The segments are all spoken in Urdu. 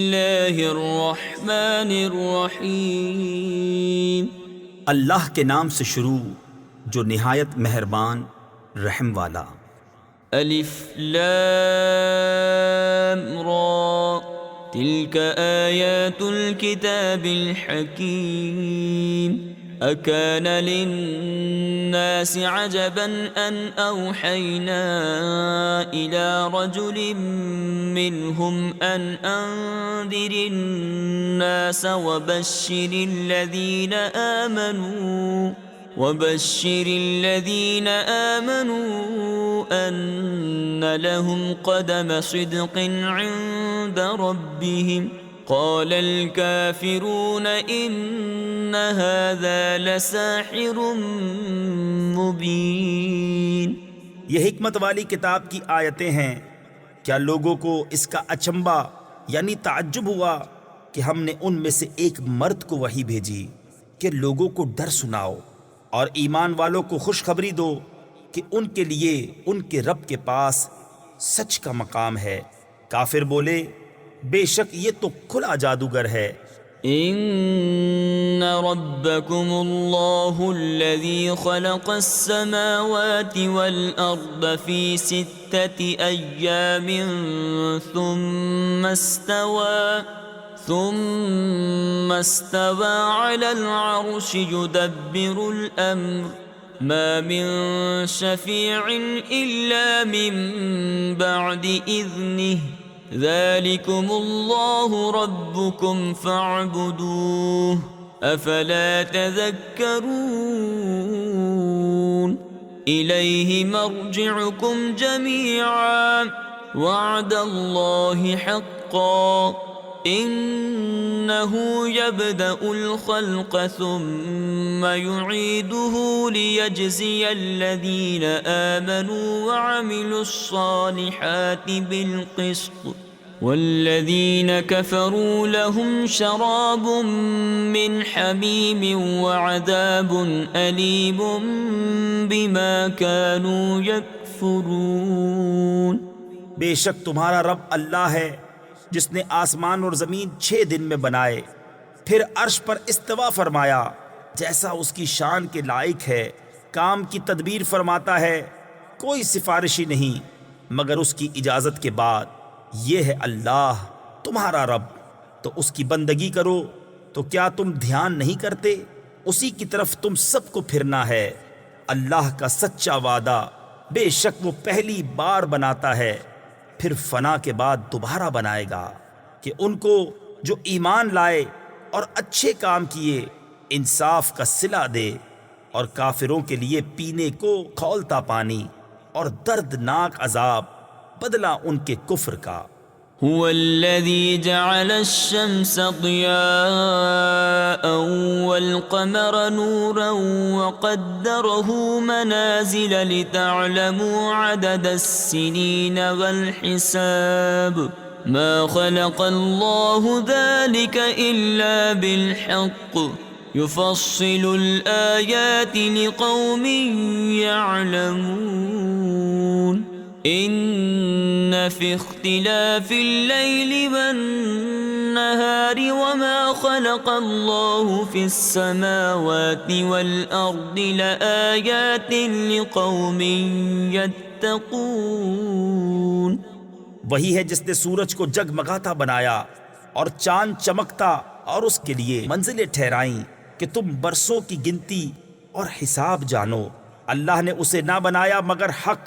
اللہ الرحمن الرحیم۔ اللہ کے نام سے شروع جو نہایت مہربان رحم والا۔ الف لام را تلك آیات الكتاب الحکیم۔ أكان للناس عجبا أن أوحينا إلى رجل منهم أن أنذر الناس وبشر الذين آمنوا أن لهم قدم صدق عند ربهم قال الكافرون إن هذا لساحر مبين۔ یہ حکمت والی کتاب کی آیتیں ہیں۔ کیا لوگوں کو اس کا اچنبھا یعنی تعجب ہوا کہ ہم نے ان میں سے ایک مرد کو وحی بھیجی کہ لوگوں کو ڈر سناؤ اور ایمان والوں کو خوشخبری دو کہ ان کے لیے ان کے رب کے پاس سچ کا مقام ہے۔ کافر بولے بے شک یہ تو کھلا جادوگر ہے۔ ان ربکم اللہ الذی خلق السماوات والارض فی 6 ایام ثم استوى على العرش يدبر الامر ما من شفیع الا من بعد اذنه ذلكم الله ربكم فاعبدوه افلا تذكرون۔ إليه مرجعكم جميعا وعد الله حقا إنه يبدأ الخلق ثم يعيده ليجزي الذين آمنوا وعملوا الصالحات بالقسط والذين كفروا لهم شراب من حميم وعذاب أليم بما كانوا يكفرون۔ بے شک تمہارا رب اللہ ہے جس نے آسمان اور زمین 6 دن میں بنائے، پھر عرش پر استوا فرمایا جیسا اس کی شان کے لائق ہے، کام کی تدبیر فرماتا ہے، کوئی سفارشی نہیں مگر اس کی اجازت کے بعد۔ یہ ہے اللہ تمہارا رب، تو اس کی بندگی کرو۔ تو کیا تم دھیان نہیں کرتے؟ اسی کی طرف تم سب کو پھرنا ہے۔ اللہ کا سچا وعدہ، بے شک وہ پہلی بار بناتا ہے پھر فنا کے بعد دوبارہ بنائے گا، کہ ان کو جو ایمان لائے اور اچھے کام کیے انصاف کا صلہ دے، اور کافروں کے لیے پینے کو کھولتا پانی اور دردناک عذاب بدلہ ان کے کفر کا۔ هو الذي جعل الشمس ضياء والقمر نورا وقدره منازل لتعلموا عدد السنين والحساب ما خلق الله ذلك إلا بالحق يفصل الآيات لقوم يعلمون۔ ان في اختلاف الليل والنهار وما خلق الله في السماوات والارض لآيات لقوم يتقون۔ وہی ہے جس نے سورج کو جگمگاتا بنایا اور چاند چمکتا اور اس کے لیے منزلیں ٹھہرائیں کہ تم برسوں کی گنتی اور حساب جانو۔ اللہ نے اسے نہ بنایا مگر حق،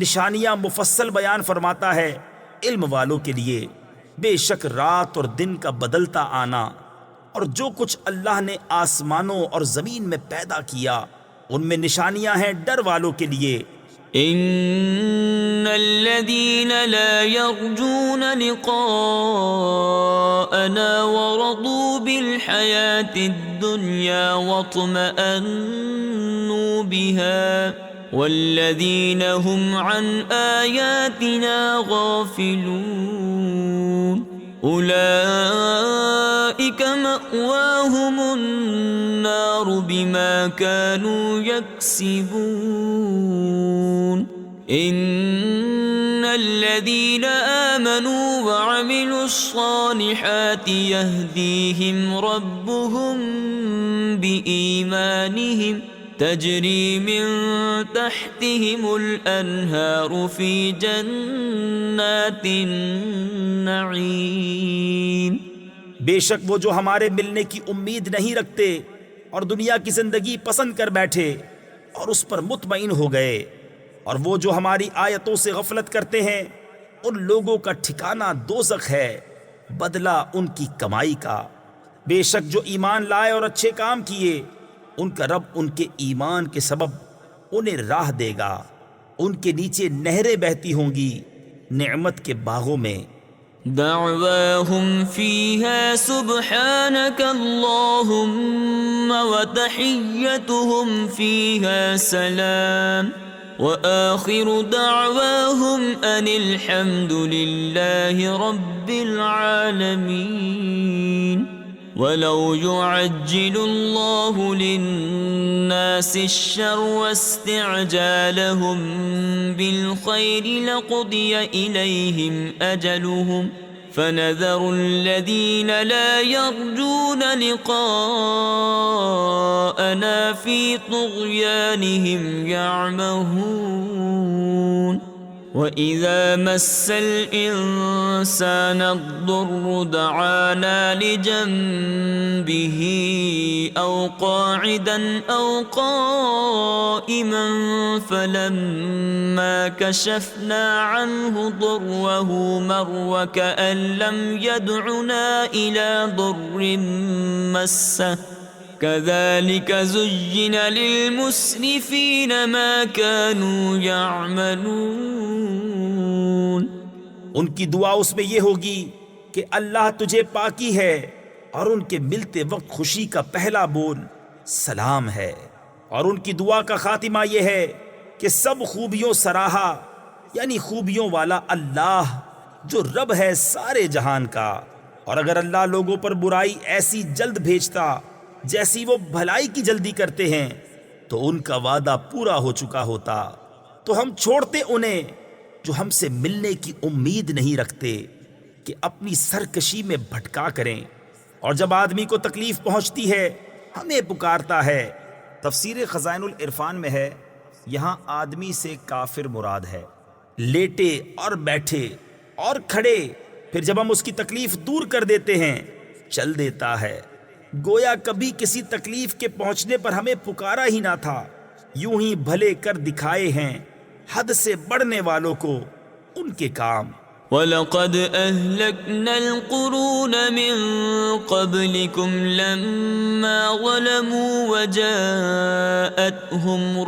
نشانیاں مفصل بیان فرماتا ہے علم والوں کے لیے۔ بے شک رات اور دن کا بدلتا آنا اور جو کچھ اللہ نے آسمانوں اور زمین میں پیدا کیا ان میں نشانیاں ہیں ڈر والوں کے لیے۔ ان الذين لا يرجون لقاءنا ورضوا بالحياة الدنيا واطمأنوا بها والذين هم عن آياتنا غافلون أولئك مأواهم النار بما كانوا يكسبون۔ ان الذين آمنوا وعملوا الصالحات يهديهم ربهم بإيمانهم تجري من تحتهم الأنهار في جنات النعيم. بے شک وہ جو ہمارے ملنے کی امید نہیں رکھتے اور دنیا کی زندگی پسند کر بیٹھے اور اس پر مطمئن ہو گئے، اور وہ جو ہماری آیتوں سے غفلت کرتے ہیں، ان لوگوں کا ٹھکانہ دوزخ ہے، بدلہ ان کی کمائی کا. بے شک جو ایمان لائے اور اچھے کام کیے، ان کا رب ان کے ایمان کے سبب انہیں راہ دے گا، ان کے نیچے نہریں بہتی ہوں گی نعمت کے باغوں میں. دعواهم فيها سبحانك اللهم وتحيتهم فيها سلام وآخر دعواهم أن الحمد لله رب العالمين. ولو يعجل الله للناس الشر واستعجالهم بالخير لقضي إليهم أجلهم فنذر الذين لا يرجون لقاءنا في طغيانهم يعمهون. وَإِذَا مَسَّ الْإِنسَانَ الضُّرُّ دَعَانَا لِجَنبِهِ أَوْ قَاعِدًا أَوْ قَائِمًا فَلَمَّا كَشَفْنَا عَنْهُ ضُرَّهُ مَرَّ كَأَن لَّمْ يَدْعُنَا إِلَى ضُرٍّ مَّسَّهُ كذلك زين للمسرفين ما كانوا يعملون. ان کی دعا اس میں یہ ہوگی کہ اللہ تجھے پاکی ہے، اور ان کے ملتے وقت خوشی کا پہلا بول سلام ہے. اور ان کی دعا کا خاتمہ یہ ہے کہ سب خوبیوں سراہا، یعنی خوبیوں والا اللہ جو رب ہے سارے جہان کا. اور اگر اللہ لوگوں پر برائی ایسی جلد بھیجتا جیسی وہ بھلائی کی جلدی کرتے ہیں تو ان کا وعدہ پورا ہو چکا ہوتا، تو ہم چھوڑتے انہیں جو ہم سے ملنے کی امید نہیں رکھتے کہ اپنی سرکشی میں بھٹکا کریں. اور جب آدمی کو تکلیف پہنچتی ہے ہمیں پکارتا ہے. تفسیر خزائن العرفان میں ہے یہاں آدمی سے کافر مراد ہے. لیٹے اور بیٹھے اور کھڑے، پھر جب ہم اس کی تکلیف دور کر دیتے ہیں چل دیتا ہے، گویا کبھی کسی تکلیف کے پہنچنے پر ہمیں پکارا ہی نہ تھا. یوں ہی بھلے کر دکھائے ہیں حد سے بڑھنے والوں کو ان کے کام. وَلَقَدْ أَهْلَكْنَا الْقُرُونَ مِنْ قَبْلِكُمْ لَمَّا ظَلَمُوا وَجَاءَتْهُمْ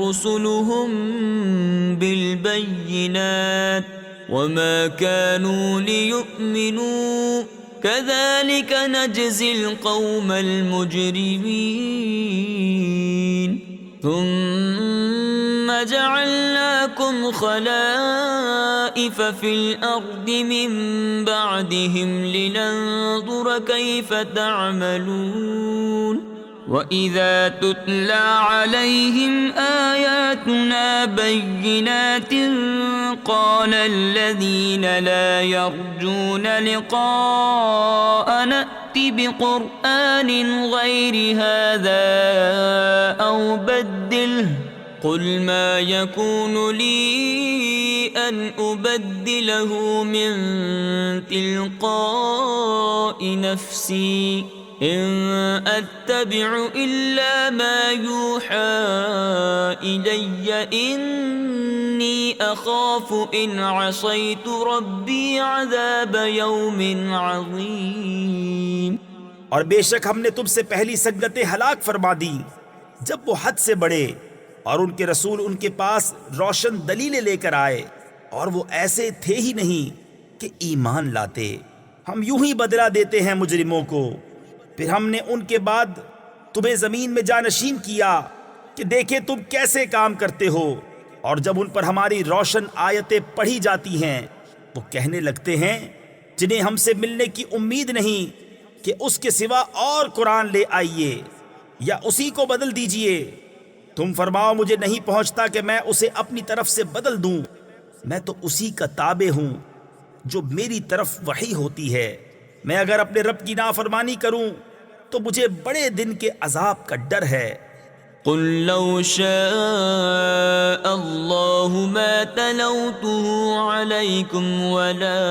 رُسُلُهُم بِالْبَيِّنَاتِ وَمَا كَانُوا لِيُؤْمِنُوا كَذَلِكَ نَجْزِي الْقَوْمَ الْمُجْرِمِينَ. ثُمَّ جَعَلْنَاكُمْ خَلَائِفَ فِي الْأَرْضِ مِنْ بَعْدِهِمْ لِنَنْظُرَ كَيْفَ تَعْمَلُونَ. وَإِذَا تُتْلَى عَلَيْهِمْ آيَاتُنَا بَيِّنَاتٍ قَالَ الَّذِينَ لَا يَرْجُونَ لِقَاءَنَا ائْتِ بِقُرْآنٍ غَيْرِ هَذَا أَوْ بَدِّلْهُ قُلْ مَا يَكُونُ لِي أَنْ أُبَدِّلَهُ مِنْ تِلْقَاءِ نَفْسِي إِنْ أَتَّبِعُ إِلَّا مَا يُوحَى إِلَيَّ إِنِّي أَخَافُ إِنْ عَصَيْتُ رَبِّي عَذَابَ يَوْمٍ عَظِيمٍ. اور بے شک ہم نے تم سے پہلی سنگتیں ہلاک فرما دی جب وہ حد سے بڑھے اور ان کے رسول ان کے پاس روشن دلیلیں لے کر آئے اور وہ ایسے تھے ہی نہیں کہ ایمان لاتے. ہم یوں ہی بدلہ دیتے ہیں مجرموں کو. پھر ہم نے ان کے بعد تمہیں زمین میں جانشین کیا کہ دیکھے تم کیسے کام کرتے ہو. اور جب ان پر ہماری روشن آیتیں پڑھی جاتی ہیں وہ کہنے لگتے ہیں جنہیں ہم سے ملنے کی امید نہیں کہ اس کے سوا اور قرآن لے آئیے یا اسی کو بدل دیجئے. تم فرماؤ مجھے نہیں پہنچتا کہ میں اسے اپنی طرف سے بدل دوں، میں تو اسی کا تابع ہوں جو میری طرف وحی ہوتی ہے۔ میں اگر اپنے رب کی نافرمانی کروں تو مجھے بڑے دن کے عذاب کا ڈر ہے۔ قل لو شاء الله ما تلوته عليكم ولا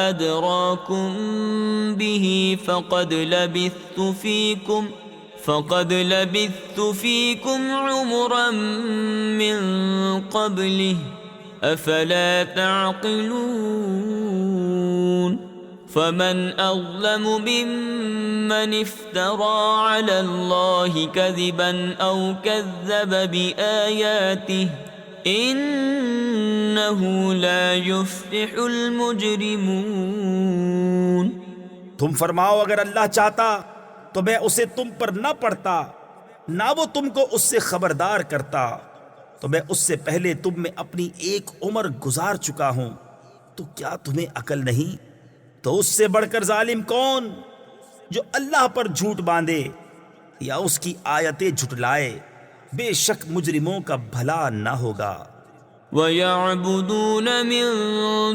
أدراكم به فقد لبثت فيكم عمرا من قبله أفلا تعقلون فمن أظلم ممن افترى على الله كذبا أو كذب بآياته إنه لا يفلح المجرمون۔ تم فرماؤ اگر اللہ چاہتا تو میں اسے تم پر نہ پڑھتا، نہ وہ تم کو اس سے خبردار کرتا، تو میں اس سے پہلے تم میں اپنی ایک عمر گزار چکا ہوں، تو کیا تمہیں عقل نہیں؟ تو اس سے بڑھ کر ظالم کون جو اللہ پر جھوٹ باندھے یا اس کی آیتیں جھٹلائے؟ بے شک مجرموں کا بھلا نہ ہوگا۔ وَيَعْبُدُونَ مِن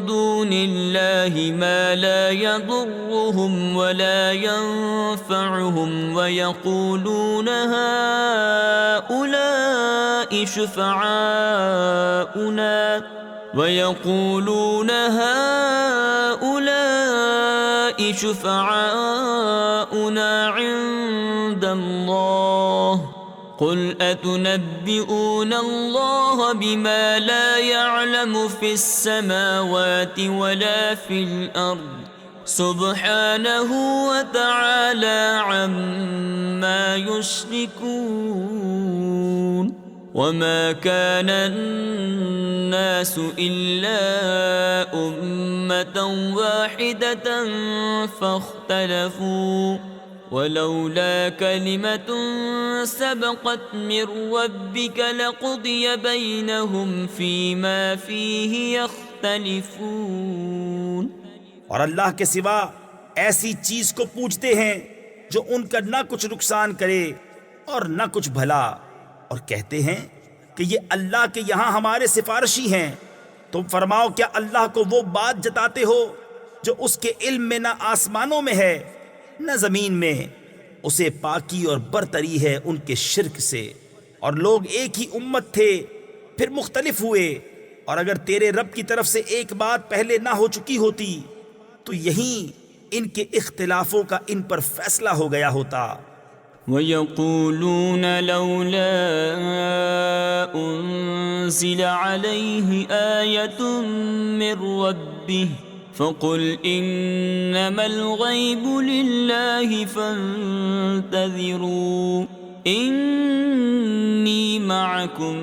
دُونِ اللَّهِ مَا لَا يَضُرُّهُمْ وَلَا يَنفَعُهُمْ وَيَقُولُونَ هَٰؤُلَاءِ شُفَعَاؤُنَا عِندَ اللَّهِ قُلْ أَتُنَبِّئُونَ اللَّهَ بِمَا لَا يَعْلَمُ فِي السَّمَاوَاتِ وَلَا فِي الْأَرْضِ سُبْحَانَهُ وَتَعَالَى عَمَّا يُشْرِكُونَ۔ وَمَا كَانَ النَّاسُ إِلَّا أُمَّةً وَاحِدَةً فَاخْتَلَفُوا وَلَوْلَا كَلِمَةٌ سَبَقَتْ مِنْ رَبِّكَ لَقُضِيَ بَيْنَهُمْ فِيمَا فِيهِ يَخْتَلِفُونَ۔ اور اللہ کے سوا ایسی چیز کو پوجتے ہیں جو ان کا نہ کچھ نقصان کرے اور نہ کچھ بھلا، اور کہتے ہیں کہ یہ اللہ کے یہاں ہمارے سفارشی ہیں۔ تم فرماؤ کیا اللہ کو وہ بات جتاتے ہو جو اس کے علم میں نہ آسمانوں میں ہے نہ زمین میں؟ اسے پاکی اور برتری ہے ان کے شرک سے۔ اور لوگ ایک ہی امت تھے پھر مختلف ہوئے، اور اگر تیرے رب کی طرف سے ایک بات پہلے نہ ہو چکی ہوتی تو یہیں ان کے اختلافوں کا ان پر فیصلہ ہو گیا ہوتا۔ وَيَقُولُونَ لَوْلَا أُنزِلَ عَلَيْهِ آيَةٌ مِّن رَّبِّهِ فَقُلْ إِنَّمَا الْغَيْبُ لِلَّهِ فَانتَظِرُوا إِنِّي مَعَكُم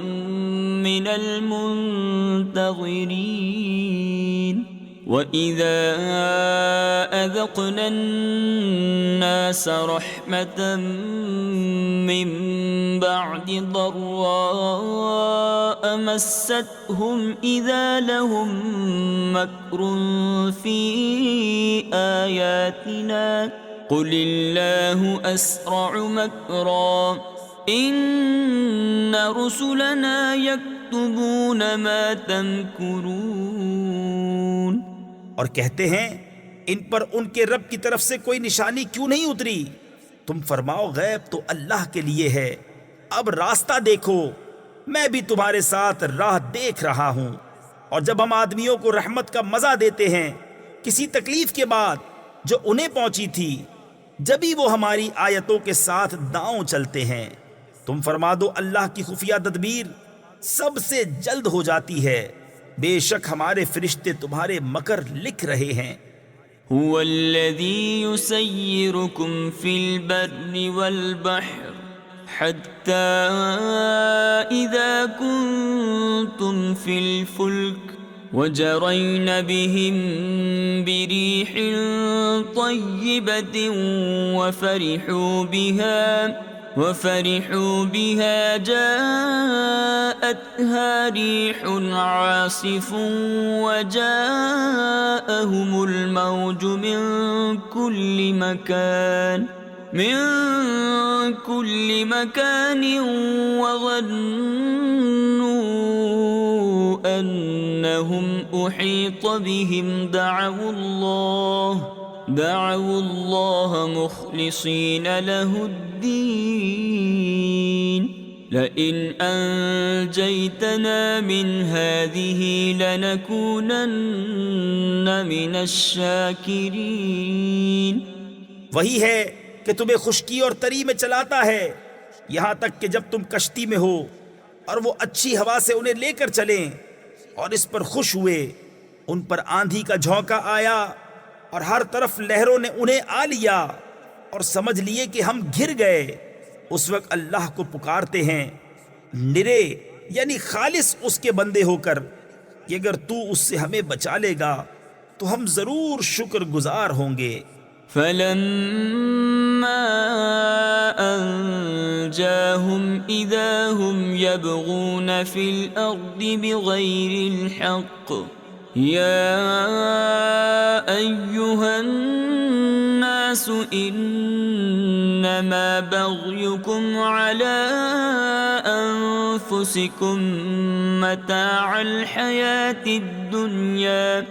مِّنَ الْمُنتَظِرِينَ۔ وَإِذَا أَذَقْنَا النَّاسَ رَحْمَةً مِّن بَعْدِ ضَرَّاءَ مَسَّتْهُمْ إِذَا لَهُم مَّكْرٌ فِي آيَاتِنَا قُلِ اللَّهُ أَسْرَعُ مَكْرًا إِنَّ رُسُلَنَا يَكْتُبُونَ مَا تَمْكُرُونَ۔ اور کہتے ہیں ان پر ان کے رب کی طرف سے کوئی نشانی کیوں نہیں اتری؟ تم فرماؤ غیب تو اللہ کے لیے ہے، اب راستہ دیکھو، میں بھی تمہارے ساتھ راہ دیکھ رہا ہوں۔ اور جب ہم آدمیوں کو رحمت کا مزہ دیتے ہیں کسی تکلیف کے بعد جو انہیں پہنچی تھی، جبھی وہ ہماری آیتوں کے ساتھ داؤں چلتے ہیں۔ تم فرما دو اللہ کی خفیہ تدبیر سب سے جلد ہو جاتی ہے، بے شک ہمارے فرشتے تمہارے مکر لکھ رہے ہیں۔ هو الذي يسيركم في البر والبحر حتى إذا كنتم في الفلك وجرين بهم بريح طيبة وفرحوا بها جاءتها ريح عاصف وجاءهم الموج من كل مكان وظنوا أن أنهم أحيط بهم دعوا الله مخلصين له الدين لئن أنجيتنا من هذه لنكونن من الشاكرين. وہی ہے کہ تمہیں خشکی اور تری میں چلاتا ہے یہاں تک کہ جب تم کشتی میں ہو اور وہ اچھی ہوا سے انہیں لے کر چلیں اور اس پر خوش ہوئے. ان پر آندھی کا جھونکا آیا اور ہر طرف لہروں نے انہیں آ لیا اور سمجھ لیے کہ ہم گر گئے. اس وقت اللہ کو پکارتے ہیں نرے یعنی خالص اس کے بندے ہو کر کہ اگر تو اس سے ہمیں بچا لے گا تو ہم ضرور شکر گزار ہوں گے. فلما أنجاهم إذا هم يبغون في الأرض بغير الحق يا أيها الناس إنما بغيكم على أنفسكم متاع الحياة الدنيا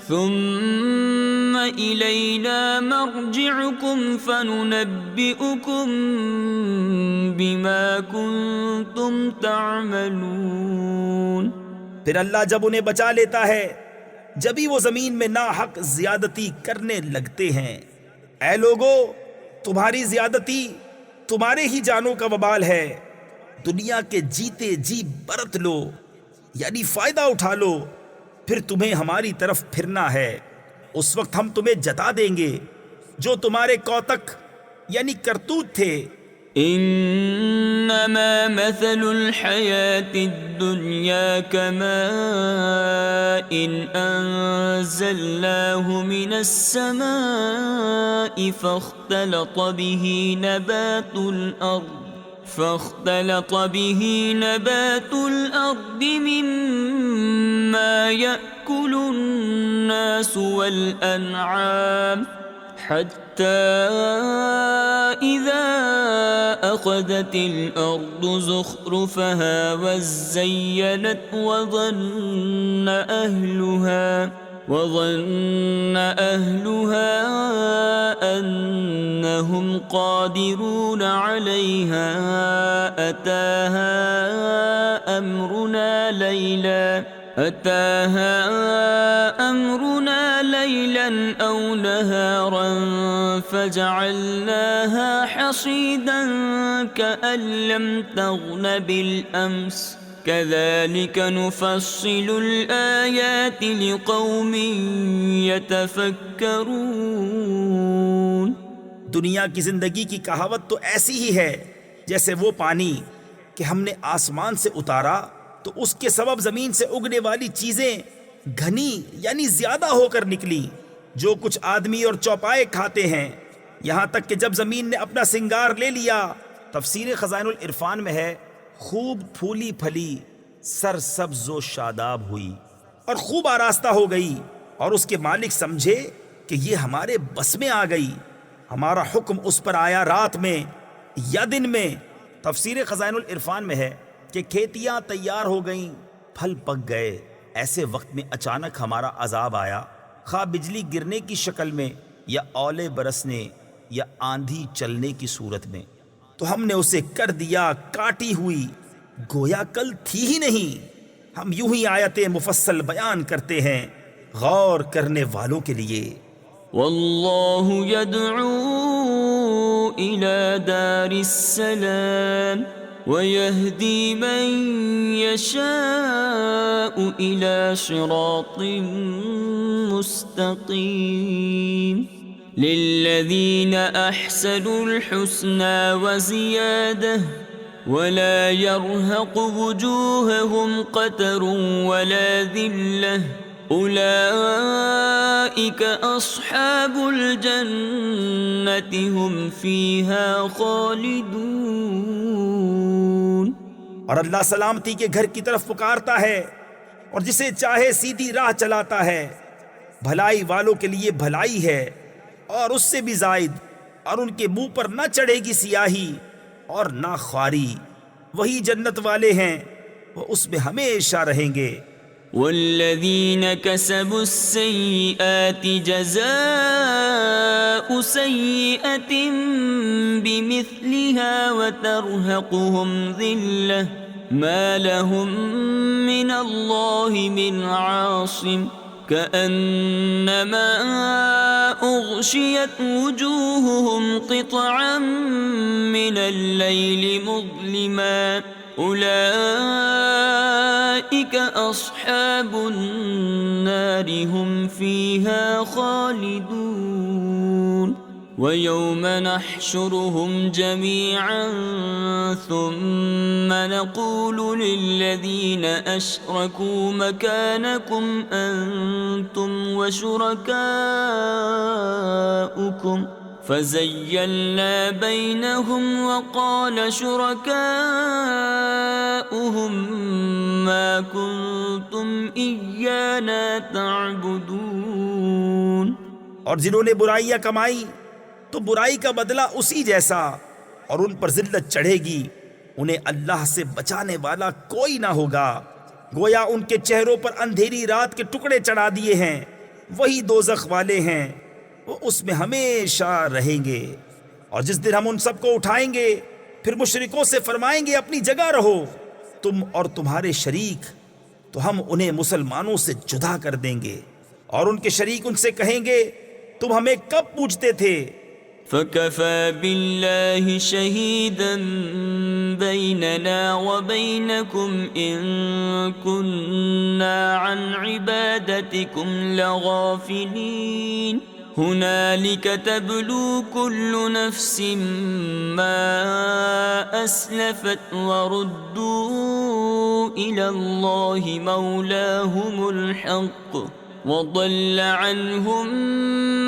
ثم إلينا مرجعكم فننبئكم بما كنتم تعملون. پھر اللہ جب انہیں بچا لیتا ہے جبھی وہ زمین میں ناحق زیادتی کرنے لگتے ہیں. اے لوگو تمہاری زیادتی تمہارے ہی جانوں کا وبال ہے. دنیا کے جیتے جی برت لو یعنی فائدہ اٹھا لو پھر تمہیں ہماری طرف پھرنا ہے. اس وقت ہم تمہیں جتا دیں گے جو تمہارے کوتک یعنی کرتوت تھے. انما مثل الحياة الدنيا كماء انزلناه من السماء فاختلط به نبات الأرض مما يأكل الناس والأنعام حتى إذا أخذت الأرض زخرفها وزينت وظن أهلها أنهم قادرون عليها أتاها أمرنا ليلا أو نهارا فجعلناها حصيدا كأن لم تغن بالأمس كذلك نفصل الآيات لقوم يتفكرون. دنیا کی زندگی کی کہاوت تو ایسی ہی ہے جیسے وہ پانی کہ ہم نے آسمان سے اتارا تو اس کے سبب زمین سے اگنے والی چیزیں گھنی یعنی زیادہ ہو کر نکلی جو کچھ آدمی اور چوپائے کھاتے ہیں یہاں تک کہ جب زمین نے اپنا سنگار لے لیا. تفسیر خزائن العرفان میں ہے خوب پھولی پھلی سر سبز و شاداب ہوئی اور خوب آراستہ ہو گئی اور اس کے مالک سمجھے کہ یہ ہمارے بس میں آ گئی. ہمارا حکم اس پر آیا رات میں یا دن میں. تفسیر خزائن العرفان میں ہے کہ کھیتیاں تیار ہو گئیں پھل پک گئے. ایسے وقت میں اچانک ہمارا عذاب آیا خواہ بجلی گرنے کی شکل میں یا اولے برسنے یا آندھی چلنے کی صورت میں تو ہم نے اسے کر دیا کاٹی ہوئی گویا کل تھی ہی نہیں. ہم یوں ہی آیتیں مفصل بیان کرتے ہیں غور کرنے والوں کے لیے. واللہ يدعو إلى دار السلام ويهدي من يشاء إلى صراط مستقيم. للذين أحسنوا الحسنى وزيادة ولا يرهق وجوههم قتر ولا ذلة أولئك أصحاب الجنة هم فيها خالدون. اور اللہ سلامتی کے گھر کی طرف پکارتا ہے اور جسے چاہے سیدھی راہ چلاتا ہے. بھلائی والوں کے لیے بھلائی ہے اور اس سے بھی زائد اور ان کے منہ پر نہ چڑھے گی سیاہی اور نہ خواری. وہی جنت والے ہیں وہ اس میں ہمیشہ رہیں گے. والذين كسبوا السيئات جزاء سيئة بمثلها وترهقهم ذلة ما لهم من الله من عاصم كأنما أغشيت وجوههم قطعا من الليل مظلما أولئك أصحاب النار هم فيها خالدون ويوم نحشرهم جميعا ثم نقول للذين أشركوا مكانكم أنتم وشركاؤكم فزيلنا بينهم وقال شركاؤهم ما كنتم إيانا تعبدون. اور جنہوں نے برائیاں کمائی تو برائی کا بدلہ اسی جیسا اور ان پر ذلت چڑھے گی. انہیں اللہ سے بچانے والا کوئی نہ ہوگا. گویا ان کے چہروں پر اندھیری رات کے ٹکڑے چڑھا دیے ہیں. وہی دوزخ والے ہیں، وہ اس میں ہمیشہ رہیں گے. اور جس دن ہم ان سب کو اٹھائیں گے پھر مشرکوں سے فرمائیں گے اپنی جگہ رہو تم اور تمہارے شریک، تو ہم انہیں مسلمانوں سے جدا کر دیں گے. اور ان کے شریک ان سے کہیں گے تم ہمیں کب پوچھتے تھے؟ فَكَفَى بِاللَّهِ شَهِيدًا بَيْنَنَا وَبَيْنَكُمْ إِن كُنَّا عَنْ عِبَادَتِكُمْ لَغَافِلِينَ. هُنَالِكَ تَبْلُو كُلُّ نَفْسٍ مَا أَسْلَفَتْ وَرُدُّوا إِلَى اللَّهِ مَوْلَاهُمُ الْحَقِّ وَضَلَّ عَنْهُمْ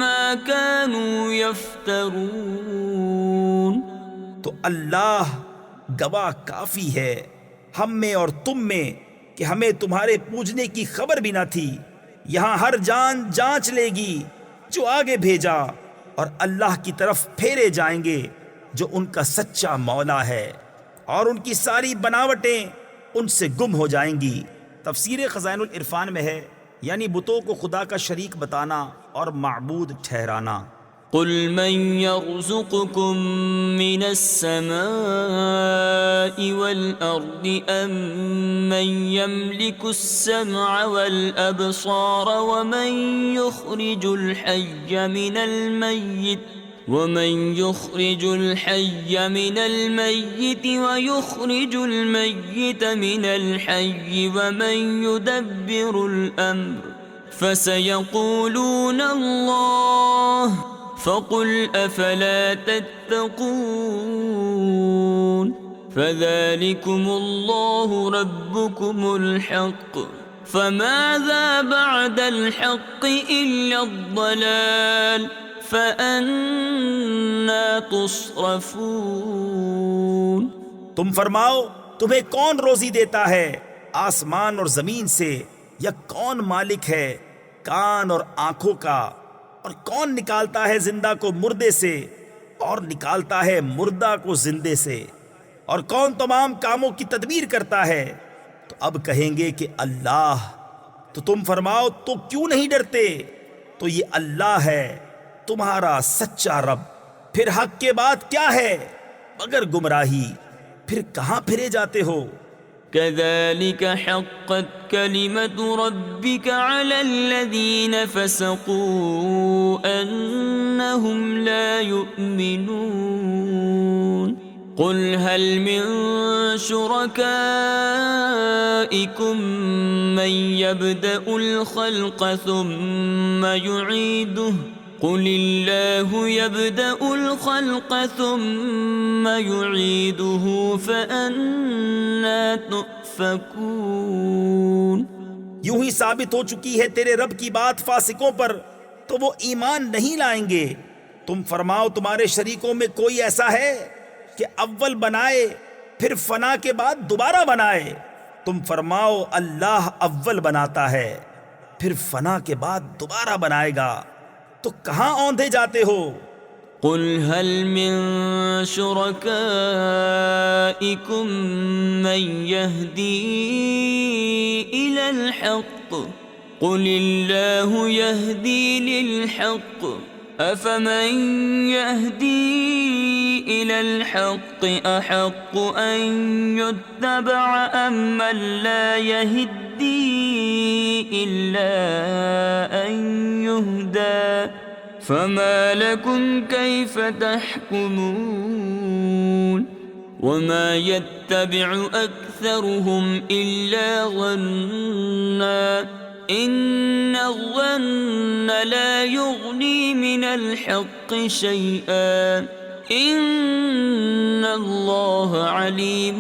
مَا كَانُوا يَفْتَرُونَ. تو اللہ گواہ کافی ہے ہم میں اور تم میں کہ ہمیں تمہارے پوجنے کی خبر بھی نہ تھی. یہاں ہر جان جانچ لے گی جو آگے بھیجا، اور اللہ کی طرف پھیرے جائیں گے جو ان کا سچا مولا ہے، اور ان کی ساری بناوٹیں ان سے گم ہو جائیں گی. تفسیر خزائن العرفان میں ہے یعنی بتوں کو خدا کا شریک بتانا اور معبود ٹھہرانا. قل من يرزقكم من السماء والأرض أم من يملك السمع والأبصار ومن يخرج الحي من الميت ويخرج الميت من الحي ومن يدبر الأمر فسيقولون الله فقل أفلا تتقون. فذلكم الله ربكم الحق فماذا بعد الحق إلا الضلال فأنا تصرفون. تم فرماؤ تمہیں کون روزی دیتا ہے آسمان اور زمین سے، یا کون مالک ہے کان اور آنکھوں کا، اور کون نکالتا ہے زندہ کو مردے سے اور نکالتا ہے مردہ کو زندے سے، اور کون تمام کاموں کی تدبیر کرتا ہے؟ تو اب کہیں گے کہ اللہ. تو تم فرماؤ تو کیوں نہیں ڈرتے؟ تو یہ اللہ ہے تمہارا سچا رب. پھر حق کے بعد کیا ہے مگر گمراہی؟ پھر کہاں پھرے جاتے ہو؟ كذلك حقت كلمة ربك على الذين فسقوا أنهم لا يؤمنون. قل هل من شركائكم من يبدأ الخلق ثم يعيده قل الله يبدأ الخلق ثم يعيده فأنا تؤفكون. یوں ہی ثابت ہو چکی ہے تیرے رب کی بات فاسقوں پر تو وہ ایمان نہیں لائیں گے. تم فرماؤ تمہارے شریکوں میں کوئی ایسا ہے کہ اول بنائے پھر فنا کے بعد دوبارہ بنائے؟ تم فرماؤ اللہ اول بناتا ہے پھر فنا کے بعد دوبارہ بنائے گا. تو کہاں اوندھے جاتے ہو؟ قل هل من شركائكم من يهدي إلى الحق قل الله يهدي للحق أفمن يهدي إلى الحق أحق أن يتبع أم من لا يهدي إلا أن يهدى فما لكم كيف تحكمون وما يتبع أكثرهم إلا ظنا إن الظن لا يغني من الحق شيئا إن الله عليم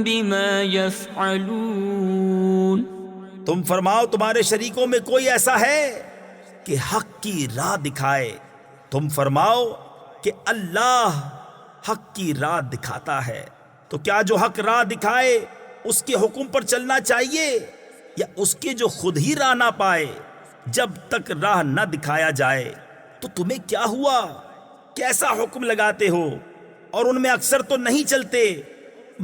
بما يفعلون. تم فرماؤ تمہارے شریکوں میں کوئی ایسا ہے کہ حق کی راہ دکھائے؟ تم فرماؤ کہ اللہ حق کی راہ دکھاتا ہے. تو کیا جو حق راہ دکھائے اس کے حکم پر چلنا چاہیے یا اس کے جو خود ہی راہ نہ پائے؟ جب تک راہ نہ دکھایا جائے تو تمہیں کیا ہوا؟ کیسا حکم لگاتے ہو؟ اور ان میں اکثر تو نہیں چلتے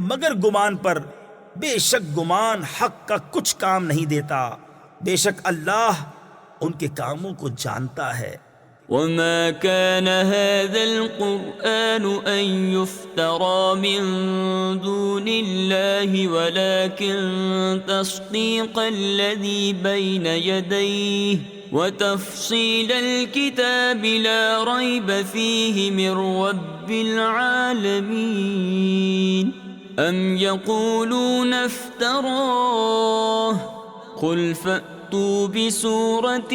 مگر گمان پر. بے شک گمان حق کا کچھ کام نہیں دیتا. بے شک اللہ ان کے کاموں کو جانتا ہے. وما كان هذا القرآن أن يفترى من دون الله ولكن تصديق الذي بين يديه وتفصيل الكتاب لا ريب فيه من رب العالمين أم يقولون افتراه قل فأتوا بسورة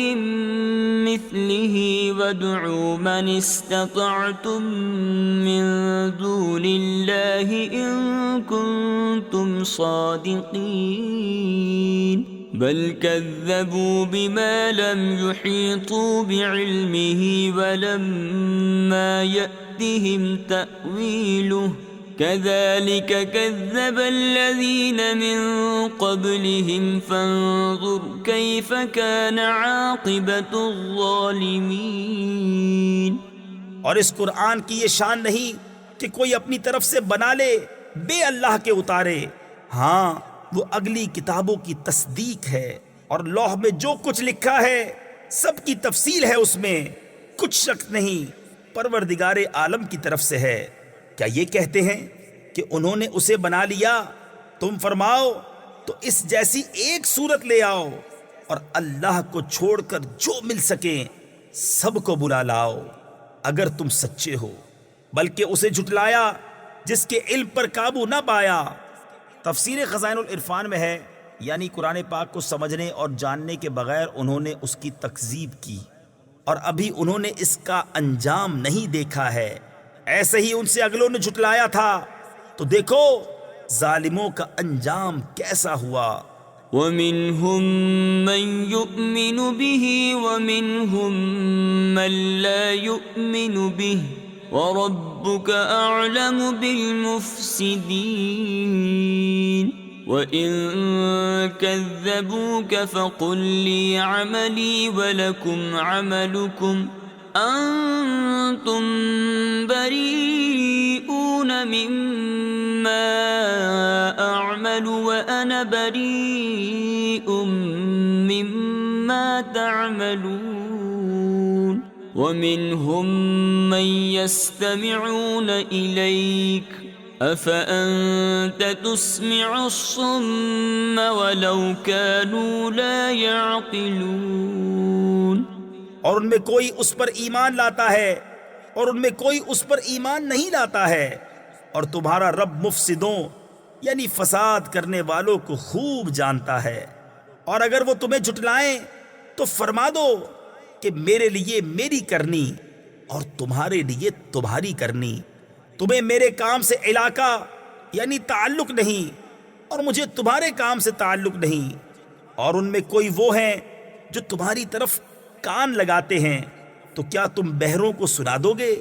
مثله وادعوا من استطعتم من دون الله إن كنتم صادقين بل كذبوا بما لم يحيطوا بعلمه ولما يأتهم تأويله كذلك كذب الذين من قبلهم فانظر كيف كان عاقبة الظالمين. اور اس قرآن کی یہ شان نہیں کہ کوئی اپنی طرف سے بنا لے بے اللہ کے اتارے. ہاں وہ اگلی کتابوں کی تصدیق ہے اور لوح میں جو کچھ لکھا ہے سب کی تفصیل ہے. اس میں کچھ شک نہیں پروردگار عالم کی طرف سے ہے. کیا یہ کہتے ہیں کہ انہوں نے اسے بنا لیا؟ تم فرماؤ تو اس جیسی ایک صورت لے آؤ اور اللہ کو چھوڑ کر جو مل سکے سب کو بلا لاؤ اگر تم سچے ہو. بلکہ اسے جھٹلایا جس کے علم پر قابو نہ پایا. تفسیر خزائن العرفان میں ہے یعنی قرآن پاک کو سمجھنے اور جاننے کے بغیر انہوں نے اس کی تکذیب کی اور ابھی انہوں نے اس کا انجام نہیں دیکھا ہے. ایسے ہی ان سے اگلوں نے جھٹلایا تھا تو دیکھو ظالموں کا انجام کیسا ہوا. وَمِنْهُمْ مَنْ يُؤْمِنُ بِهِ وَمِنْهُمْ مَنْ لَا يُؤْمِنُ بِهِ وَرَبُّكَ أَعْلَمُ بِالْمُفْسِدِينَ وَإِن كَذَّبُوكَ فَقُلْ لِي عَمَلِي وَلَكُمْ عَمَلُكُمْ أَنْتُمْ بَرِيئُونَ مِمَّا أَعْمَلُ وَأَنَا بَرِيءٌ مِمَّا تَعْمَلُونَ وَمِنْهُمْ مَنْ يَسْتَمِعُونَ إِلَيْكَ أَفَأَنْتَ تُسْمِعُ الصُّمَّ وَلَوْ كَانُوا لَا يَعْقِلُونَ. اور ان میں کوئی اس پر ایمان لاتا ہے اور ان میں کوئی اس پر ایمان نہیں لاتا ہے. اور تمہارا رب مفسدوں یعنی فساد کرنے والوں کو خوب جانتا ہے. اور اگر وہ تمہیں جھٹلائیں تو فرما دو کہ میرے لیے میری کرنی اور تمہارے لیے تمہاری کرنی. تمہیں میرے کام سے علاقہ یعنی تعلق نہیں اور مجھے تمہارے کام سے تعلق نہیں. اور ان میں کوئی وہ ہیں جو تمہاری طرف کان لگاتے ہیں تو کیا تم بہروں کو سنا دو گے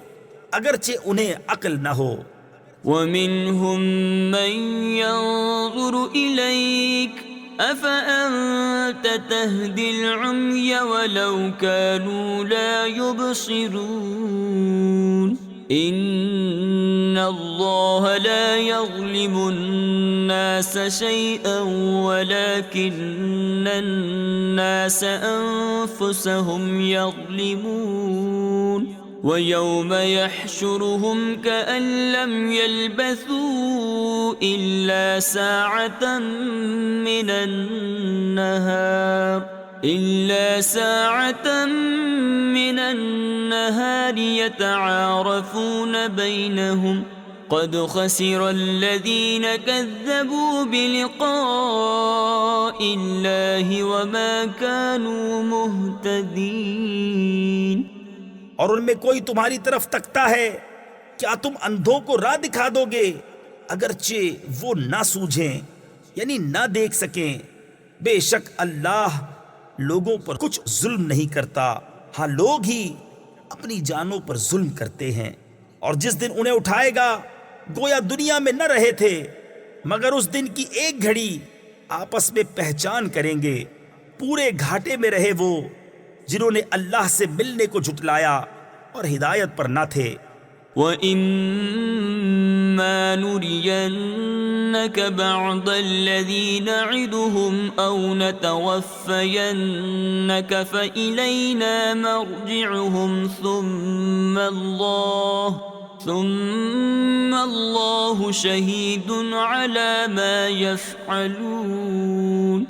اگرچہ انہیں عقل نہ ہو. وَمِنْهُمْ مَنْ يَنظُرُ إِلَيْكَ أفأنت تهدي العمي ولو كانوا لا يبصرون إن الله لا يظلم الناس شيئا ولكن الناس أنفسهم يظلمون ويوم يحشرهم كأن لم يلبثوا إلا ساعة من النهار يتعارفون بينهم قد خسر الذين كذبوا بلقاء الله وما كانوا مهتدين اور ان میں کوئی تمہاری طرف تکتا ہے، کیا تم اندھوں کو راہ دکھا دو گے اگرچہ وہ نہ سوجھیں یعنی نہ دیکھ سکیں؟ بے شک اللہ لوگوں پر کچھ ظلم نہیں کرتا، ہاں لوگ ہی اپنی جانوں پر ظلم کرتے ہیں۔ اور جس دن انہیں اٹھائے گا گویا دنیا میں نہ رہے تھے، مگر اس دن کی ایک گھڑی آپس میں پہچان کریں گے۔ پورے گھاٹے میں رہے وہ جنہوں نے اللہ سے ملنے کو جھٹلایا اور ہدایت پر نہ تھے۔ وَإِمَّا نُرِيَنَّكَ بَعْضَ الَّذِي نَعِدُهُمْ أَوْ نَتَوَفَّيَنَّكَ فَإِلَيْنَا مَرْجِعُهُمْ ثُمَّ اللَّهُ شَهِيدٌ عَلَى مَا يَفْعَلُونَ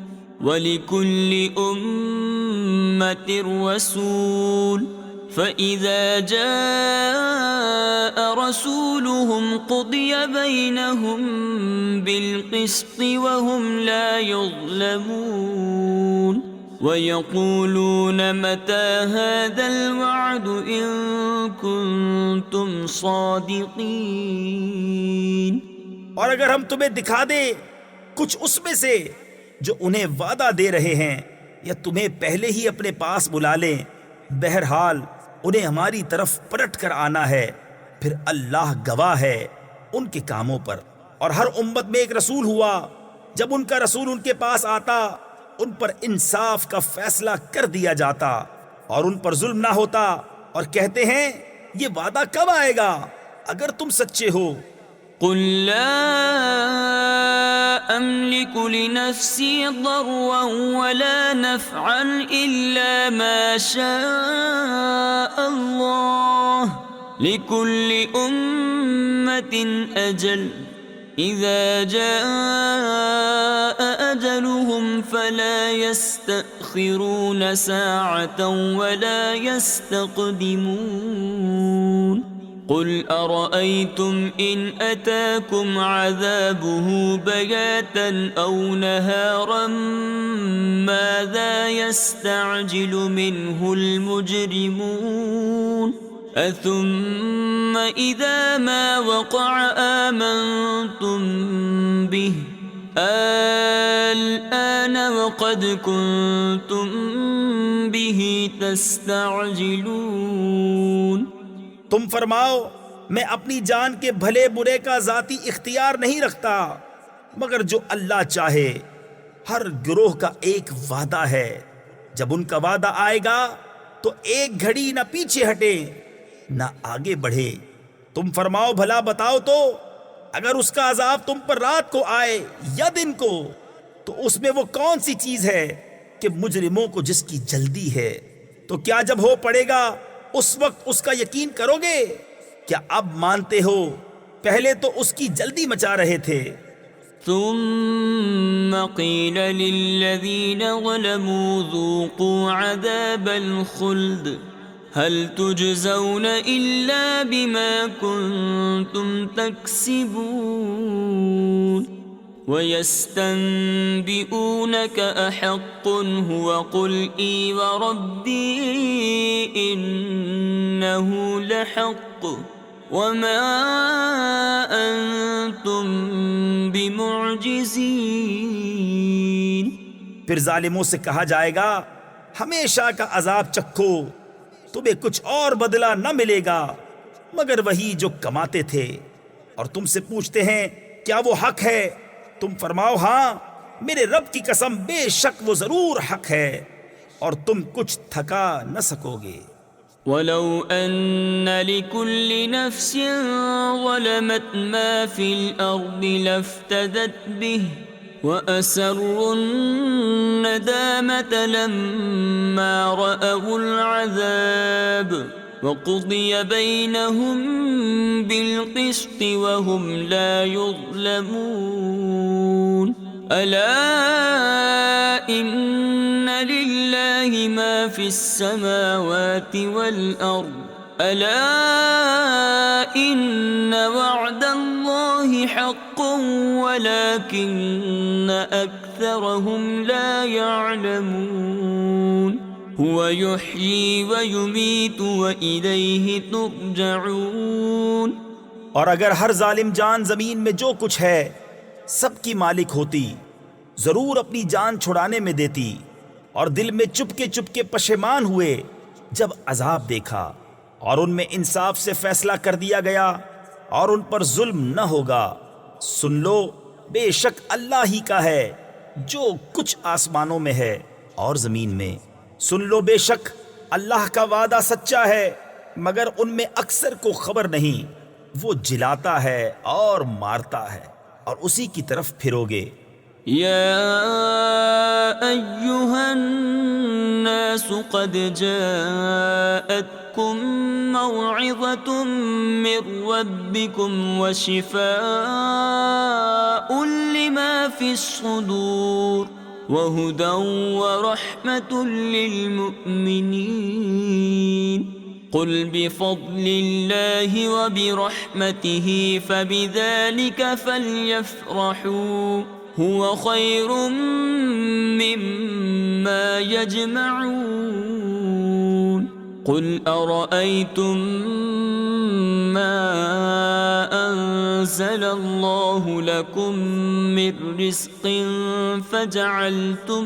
وَلِكُلِّ أُمَّةٍ رَسُولٌ فَإِذَا جَاءَ رَسُولُهُمْ قُضِيَ بَيْنَهُم بِالْقِسْطِ وَهُمْ لَا يُظْلَمُونَ وَيَقُولُونَ مَتَى هَذَا الْوَعْدُ إِن كُنتُمْ صَادِقِينَ۔ اور اگر ہم تمہیں دکھا دیں کچھ اس میں سے جو انہیں وعدہ دے رہے ہیں، یا تمہیں پہلے ہی اپنے پاس بلا لیں، بہرحال انہیں ہماری طرف پلٹ کر آنا ہے، پھر اللہ گواہ ہے ان کے کاموں پر۔ اور ہر امت میں ایک رسول ہوا، جب ان کا رسول ان کے پاس آتا ان پر انصاف کا فیصلہ کر دیا جاتا اور ان پر ظلم نہ ہوتا، اور کہتے ہیں یہ وعدہ کب آئے گا اگر تم سچے ہو۔ قل لا أملك لنفسي ضرا ولا نفعا إلا ما شاء الله لكل أمة أجل إذا جاء أجلهم فلا يستأخرون ساعة ولا يستقدمون قل أرأيتم إن أتاكم عذابه بياتا أو نهارا ماذا يستعجل منه المجرمون أثم إذا ما وقع آمنتم به الآن وقد كنتم به تستعجلون۔ تم فرماؤ میں اپنی جان کے بھلے برے کا ذاتی اختیار نہیں رکھتا، مگر جو اللہ چاہے۔ ہر گروہ کا ایک وعدہ ہے، جب ان کا وعدہ آئے گا تو ایک گھڑی نہ پیچھے ہٹے نہ آگے بڑھے۔ تم فرماؤ بھلا بتاؤ تو اگر اس کا عذاب تم پر رات کو آئے یا دن کو تو اس میں وہ کون سی چیز ہے کہ مجرموں کو جس کی جلدی ہے؟ تو کیا جب ہو پڑے گا اس وقت اس کا یقین کرو گے؟ کیا اب مانتے ہو؟ پہلے تو اس کی جلدی مچا رہے تھے۔ ثم قيل للذين ظلموا ذوقوا عذاب الخلد هل تجزون إلا بما كنتم تكسبون ويستنبئونك أحق هو قل إي وربي إنه لحق وما أنتم بمعجزين۔ پھر ظالموں سے کہا جائے گا ہمیشہ کا عذاب چکھو، تمہیں کچھ اور بدلہ نہ ملے گا مگر وہی جو کماتے تھے۔ اور تم سے پوچھتے ہیں کیا وہ حق ہے؟ تم فرماؤ ہاں میرے رب کی قسم بے شک وہ ضرور حق ہے اور تم کچھ تھکا نہ سکو گے۔ ولو أن لكل نفس ظلمت ما في الأرض لافتدت به وأسروا الندامة لما رأوا العذاب وقضي بينهم بالقسط وهم لا يظلمون ألا إن لله ما في السماوات والأرض ألا إن وعد الله حق ولكن أكثرهم لا يعلمون هو يحيي ويميت وإليه ترجعون۔ اور اگر ہر ظالم جان زمین میں جو کچھ ہے سب کی مالک ہوتی، ضرور اپنی جان چھڑانے میں دیتی، اور دل میں چپکے پشیمان ہوئے جب عذاب دیکھا، اور ان میں انصاف سے فیصلہ کر دیا گیا اور ان پر ظلم نہ ہوگا۔ سن لو بے شک اللہ ہی کا ہے جو کچھ آسمانوں میں ہے اور زمین میں۔ سن لو بے شک اللہ کا وعدہ سچا ہے، مگر ان میں اکثر کو خبر نہیں۔ وہ جلاتا ہے اور مارتا ہے اور اسی کی طرف پھرو گے۔ يا أيها الناس قد جاءتكم موعظة من ربكم وشفاء لما في الصدور وهدى ورحمة للمؤمنين قل بفضل الله وبرحمته فبذلك فليفرحوا هو خير مما يجمعون قل أرأيتم ما أنزل الله لكم من رزق فجعلتم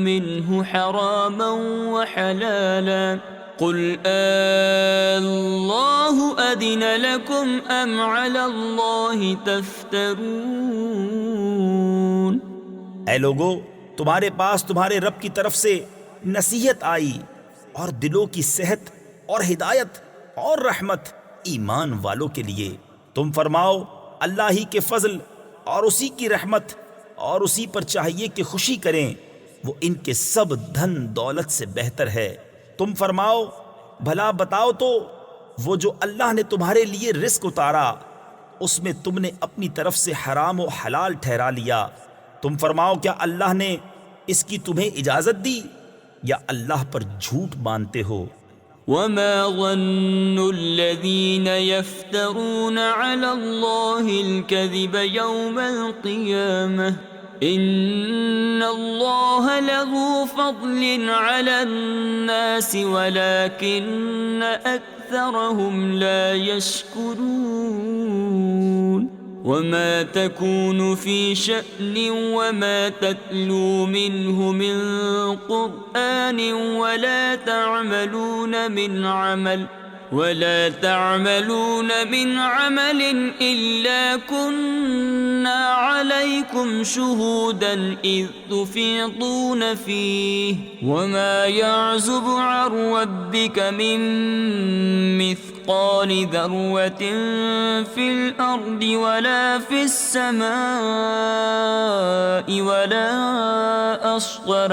منه حراما وحلالا قل الله أذن لكم أم على الله تفترون۔ اے لوگو، تمہارے پاس تمہارے رب کی طرف سے نصیحت آئی اور دلوں کی صحت اور ہدایت اور رحمت ایمان والوں کے لیے۔ تم فرماؤ اللہ ہی کے فضل اور اسی کی رحمت اور اسی پر چاہیے کہ خوشی کریں، وہ ان کے سب دھن دولت سے بہتر ہے۔ تم فرماؤ بھلا بتاؤ تو وہ جو اللہ نے تمہارے لیے رزق اتارا اس میں تم نے اپنی طرف سے حرام و حلال ٹھہرا لیا، تم فرماؤ کیا اللہ نے اس کی تمہیں اجازت دی یا اللہ پر جھوٹ باندھتے ہو؟ وما ظن الذين يفترون على الله الكذب يوم القيامة إن الله لذو فضل على الناس ولكن أكثرهم لا يشكرون وما تكون في شأن وما تتلو منه من قرآن ولا تعملون من عمل إلا كنا عليكم شهودا إذ تفيضون فيه وما يعزب عن ربك من مثقال ذرة في الأرض ولا في السماء ولا أصغر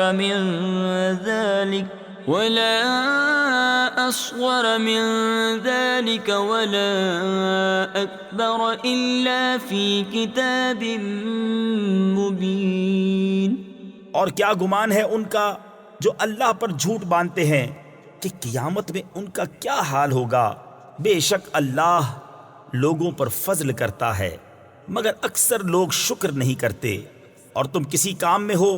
من ذلك ولا أكبر إلا في كتاب مبين۔ اور کیا گمان ہے ان کا جو اللہ پر جھوٹ باندھتے ہیں کہ قیامت میں ان کا کیا حال ہوگا؟ بے شک اللہ لوگوں پر فضل کرتا ہے مگر اکثر لوگ شکر نہیں کرتے۔ اور تم کسی کام میں ہو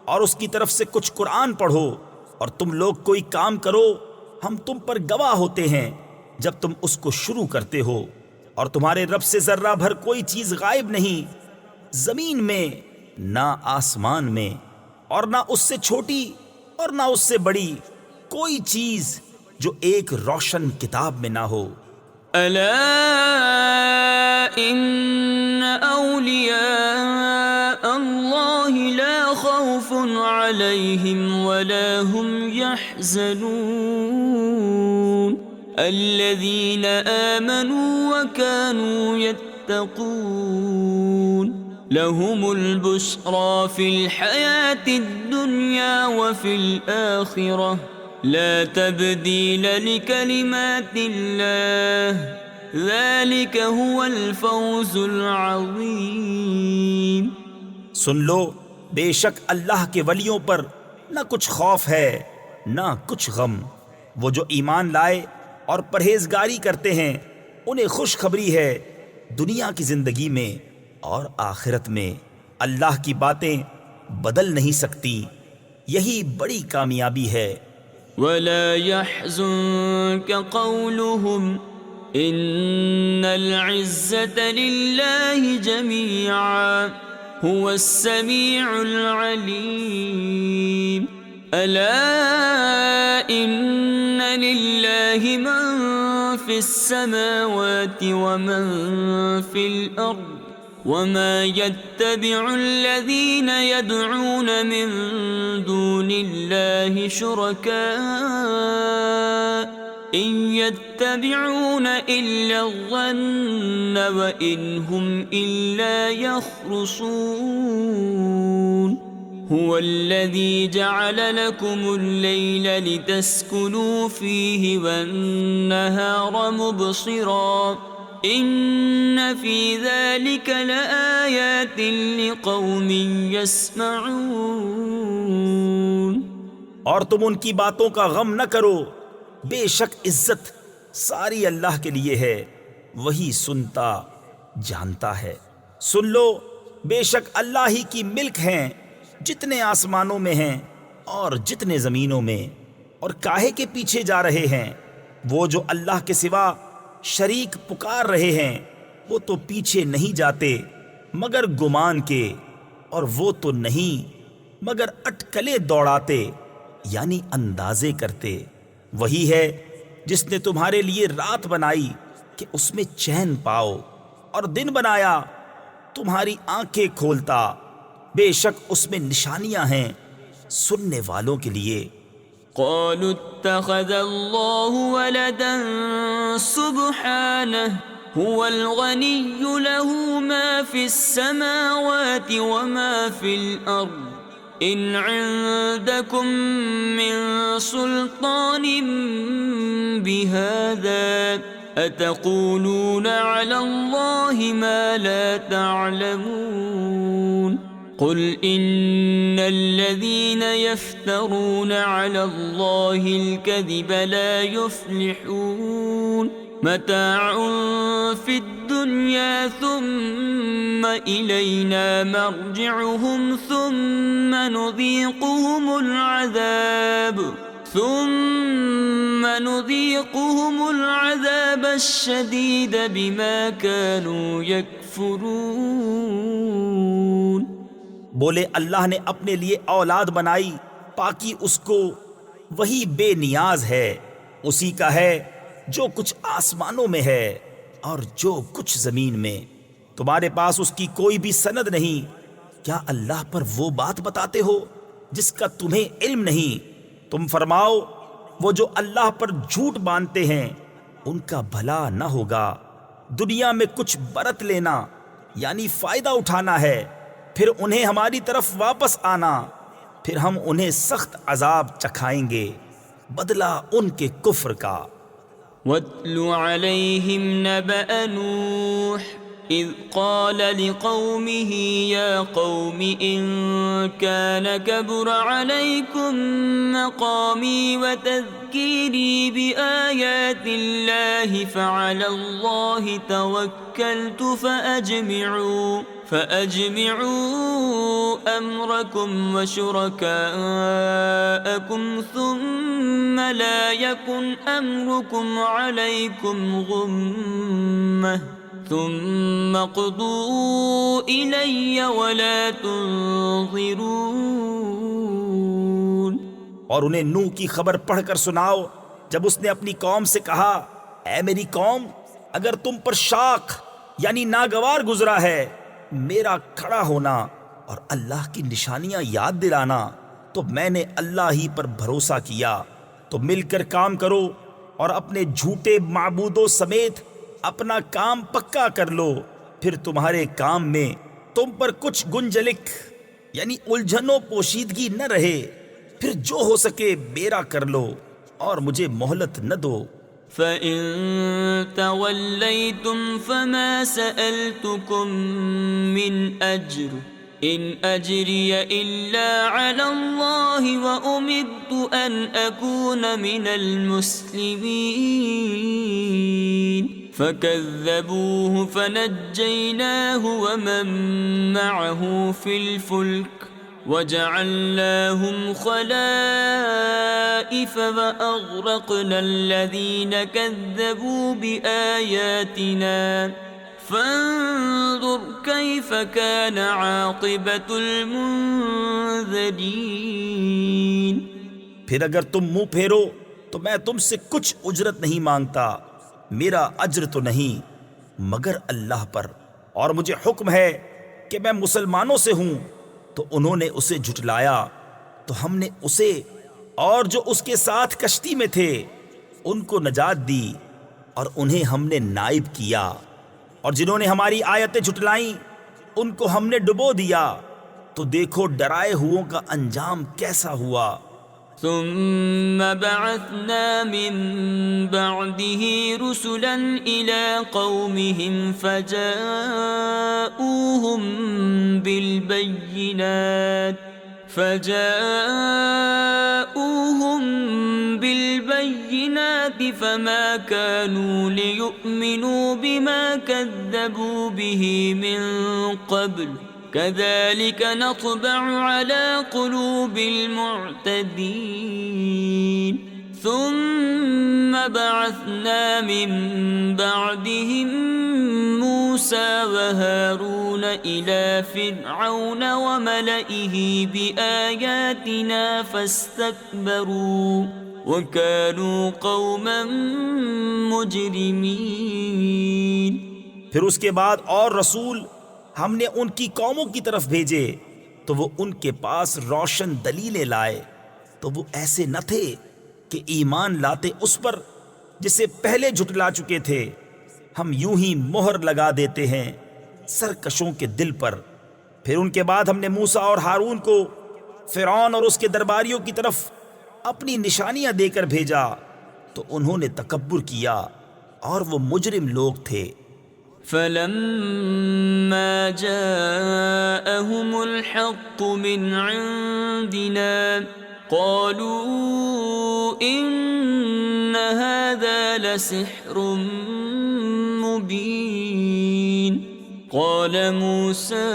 اور اس کی طرف سے کچھ قرآن پڑھو اور تم لوگ کوئی کام کرو، ہم تم پر گواہ ہوتے ہیں جب تم اس کو شروع کرتے ہو، اور تمہارے رب سے ذرہ بھر کوئی چیز غائب نہیں، زمین میں نہ آسمان میں، اور نہ اس سے چھوٹی اور نہ اس سے بڑی کوئی چیز جو ایک روشن کتاب میں نہ ہو۔ ألا إن أولياء الله عليهم ولا هم يحزنون الذين آمنوا وكانوا يتقون لهم البشرى في الحياة الدنيا وفي الآخرة لا تبديل لكلمات الله ذلك هو الفوز العظیم۔ سن لو، بے شک اللہ کے ولیوں پر نہ کچھ خوف ہے نہ کچھ غم۔ وہ جو ایمان لائے اور پرہیزگاری کرتے ہیں انہیں خوشخبری ہے دنیا کی زندگی میں اور آخرت میں۔ اللہ کی باتیں بدل نہیں سکتی، یہی بڑی کامیابی ہے۔ ولا يحزنك قولهم إن العزة لله جميعا هو السميع العليم ألا إن لله من في السماوات ومن في الأرض وما يتبع الذين يدعون من دون الله شركاء إن يتبعون إلا الظن وإن هم إلا يخرصون هو الذي جعل لكم الليل لتسكنوا فيه والنهار مبصرا إن في ذلك لآيات لقوم يسمعون۔ اور تم ان کی باتوں کا غم نہ کرو، بے شک عزت ساری اللہ کے لیے ہے، وہی سنتا جانتا ہے۔ سن لو، بے شک اللہ ہی کی ملک ہیں جتنے آسمانوں میں ہیں اور جتنے زمینوں میں، اور کاہے کے پیچھے جا رہے ہیں؟ وہ جو اللہ کے سوا شریک پکار رہے ہیں وہ تو پیچھے نہیں جاتے مگر گمان کے، اور وہ تو نہیں مگر اٹکلے دوڑاتے یعنی اندازے کرتے۔ وہی ہے جس نے تمہارے لیے رات بنائی کہ اس میں چین پاؤ، اور دن بنایا تمہاری آنکھیں کھولتا، بے شک اس میں نشانیاں ہیں سننے والوں کے لیے۔ قالوا اتخذ الله ولدا سبحانه هو الغني له ما في السماوات وما في الأرض إن عندكم من سلطان بهذا أتقولون على الله ما لا تعلمون قل إن الذين يفترون على الله الكذب لا يفلحون متاع في الدنيا ثم إلينا مرجعهم ثم نذيقهم العذاب الشديد بما كانوا يكفرون۔ بولے اللہ نے اپنے لیے اولاد بنائی، پاکی اس کو، وہی بے نیاز ہے، اسی کا ہے جو کچھ آسمانوں میں ہے اور جو کچھ زمین میں۔ تمہارے پاس اس کی کوئی بھی سند نہیں، کیا اللہ پر وہ بات بتاتے ہو جس کا تمہیں علم نہیں؟ تم فرماؤ وہ جو اللہ پر جھوٹ باندھتے ہیں ان کا بھلا نہ ہوگا۔ دنیا میں کچھ برت لینا یعنی فائدہ اٹھانا ہے، پھر انہیں ہماری طرف واپس آنا، پھر ہم انہیں سخت عذاب چکھائیں گے بدلہ ان کے کفر کا۔ وَاتْلُ عَلَيْهِمْ نَبَأَ نُوحٍ إِذْ قَالَ لِقَوْمِهِ يَا قَوْمِ إِن كَانَ كَبُرَ عَلَيْكُمْ مَقَامِي وَتَذْكِيرِي بِآيَاتِ اللَّهِ فَعَلَى اللَّهِ تَوَكَّلْتُ فَأَجْمِعُوا أَمْرَكُمْ وَشُرَكَاءَكُمْ ثُمَّ لَا يَكُنْ أَمْرُكُمْ عَلَيْكُمْ غُمَّةً ثُمَّ اقْضُوا إِلَيَّ وَلَا تُنظِرُونَ۔ اور انہیں نوح کی خبر پڑھ کر سناؤ جب اس نے اپنی قوم سے کہا، اے میری قوم، اگر تم پر شاق یعنی ناگوار گزرا ہے میرا کھڑا ہونا اور اللہ کی نشانیاں یاد دلانا، تو میں نے اللہ ہی پر بھروسہ کیا۔ تو مل کر کام کرو اور اپنے جھوٹے معبودوں سمیت اپنا کام پکا کر لو، پھر تمہارے کام میں تم پر کچھ گنجلک یعنی الجھن و پوشیدگی نہ رہے، پھر جو ہو سکے میرا کر لو اور مجھے مہلت نہ دو۔ فَإِن تَوَلَّيْتُمْ فَمَا سَأَلْتُكُم مِّنْ أَجْرٍ إِنْ أَجْرِيَ إِلَّا عَلَى اللَّهِ وَأُمِرْتُ أَنْ أَكُونَ مِنَ الْمُسْلِمِينَ فَكَذَّبُوهُ فَنَجَّيْنَاهُ وَمَن مَّعَهُ فِي الْفُلْكِ وَجَعَلْنَاهُمْ خَلَائِفَ وَأَغْرَقْنَا الَّذِينَ كَذَّبُوا بِآيَاتِنَا فَانظُرْ كَيْفَ كَانَ عَاقِبَةُ الْمُنذَرِينَ۔ پھر اگر تم منہ پھیرو تو میں تم سے کچھ اجرت نہیں مانگتا، میرا اجر تو نہیں مگر اللہ پر، اور مجھے حکم ہے کہ میں مسلمانوں سے ہوں۔ تو انہوں نے اسے جھٹلایا تو ہم نے اسے اور جو اس کے ساتھ کشتی میں تھے ان کو نجات دی، اور انہیں ہم نے نائب کیا، اور جنہوں نے ہماری آیتیں جھٹلائیں ان کو ہم نے ڈبو دیا۔ تو دیکھو ڈرائے ہووں کا انجام کیسا ہوا۔ ثم بعثنا من بعده رسلا إلى قومهم فجاءوهم بالبينات فما كانوا ليؤمنوا بما كذبوا به من قبل كذلك نطبع على قلوب المعتدين ثم بعثنا من بعدهم موسى وهارون إلى فرعون وملئه بآياتنا فاستكبروا وكانوا قوما مجرمين۔ پھر اس کے بعد اور رسول ہم نے ان کی قوموں کی طرف بھیجے تو وہ ان کے پاس روشن دلیلیں لائے، تو وہ ایسے نہ تھے کہ ایمان لاتے اس پر جسے پہلے جھٹلا چکے تھے۔ ہم یوں ہی مہر لگا دیتے ہیں سرکشوں کے دل پر۔ پھر ان کے بعد ہم نے موسیٰ اور ہارون کو فرعون اور اس کے درباریوں کی طرف اپنی نشانیاں دے کر بھیجا، تو انہوں نے تکبر کیا اور وہ مجرم لوگ تھے۔ فَلَمَّا جَاءَهُمُ الْحَقُّ مِنْ عِنْدِنَا قَالُوا إِنَّ هَذَا لَسِحْرٌ مُبِينٌ۔ قَالَ مُوسَىٰ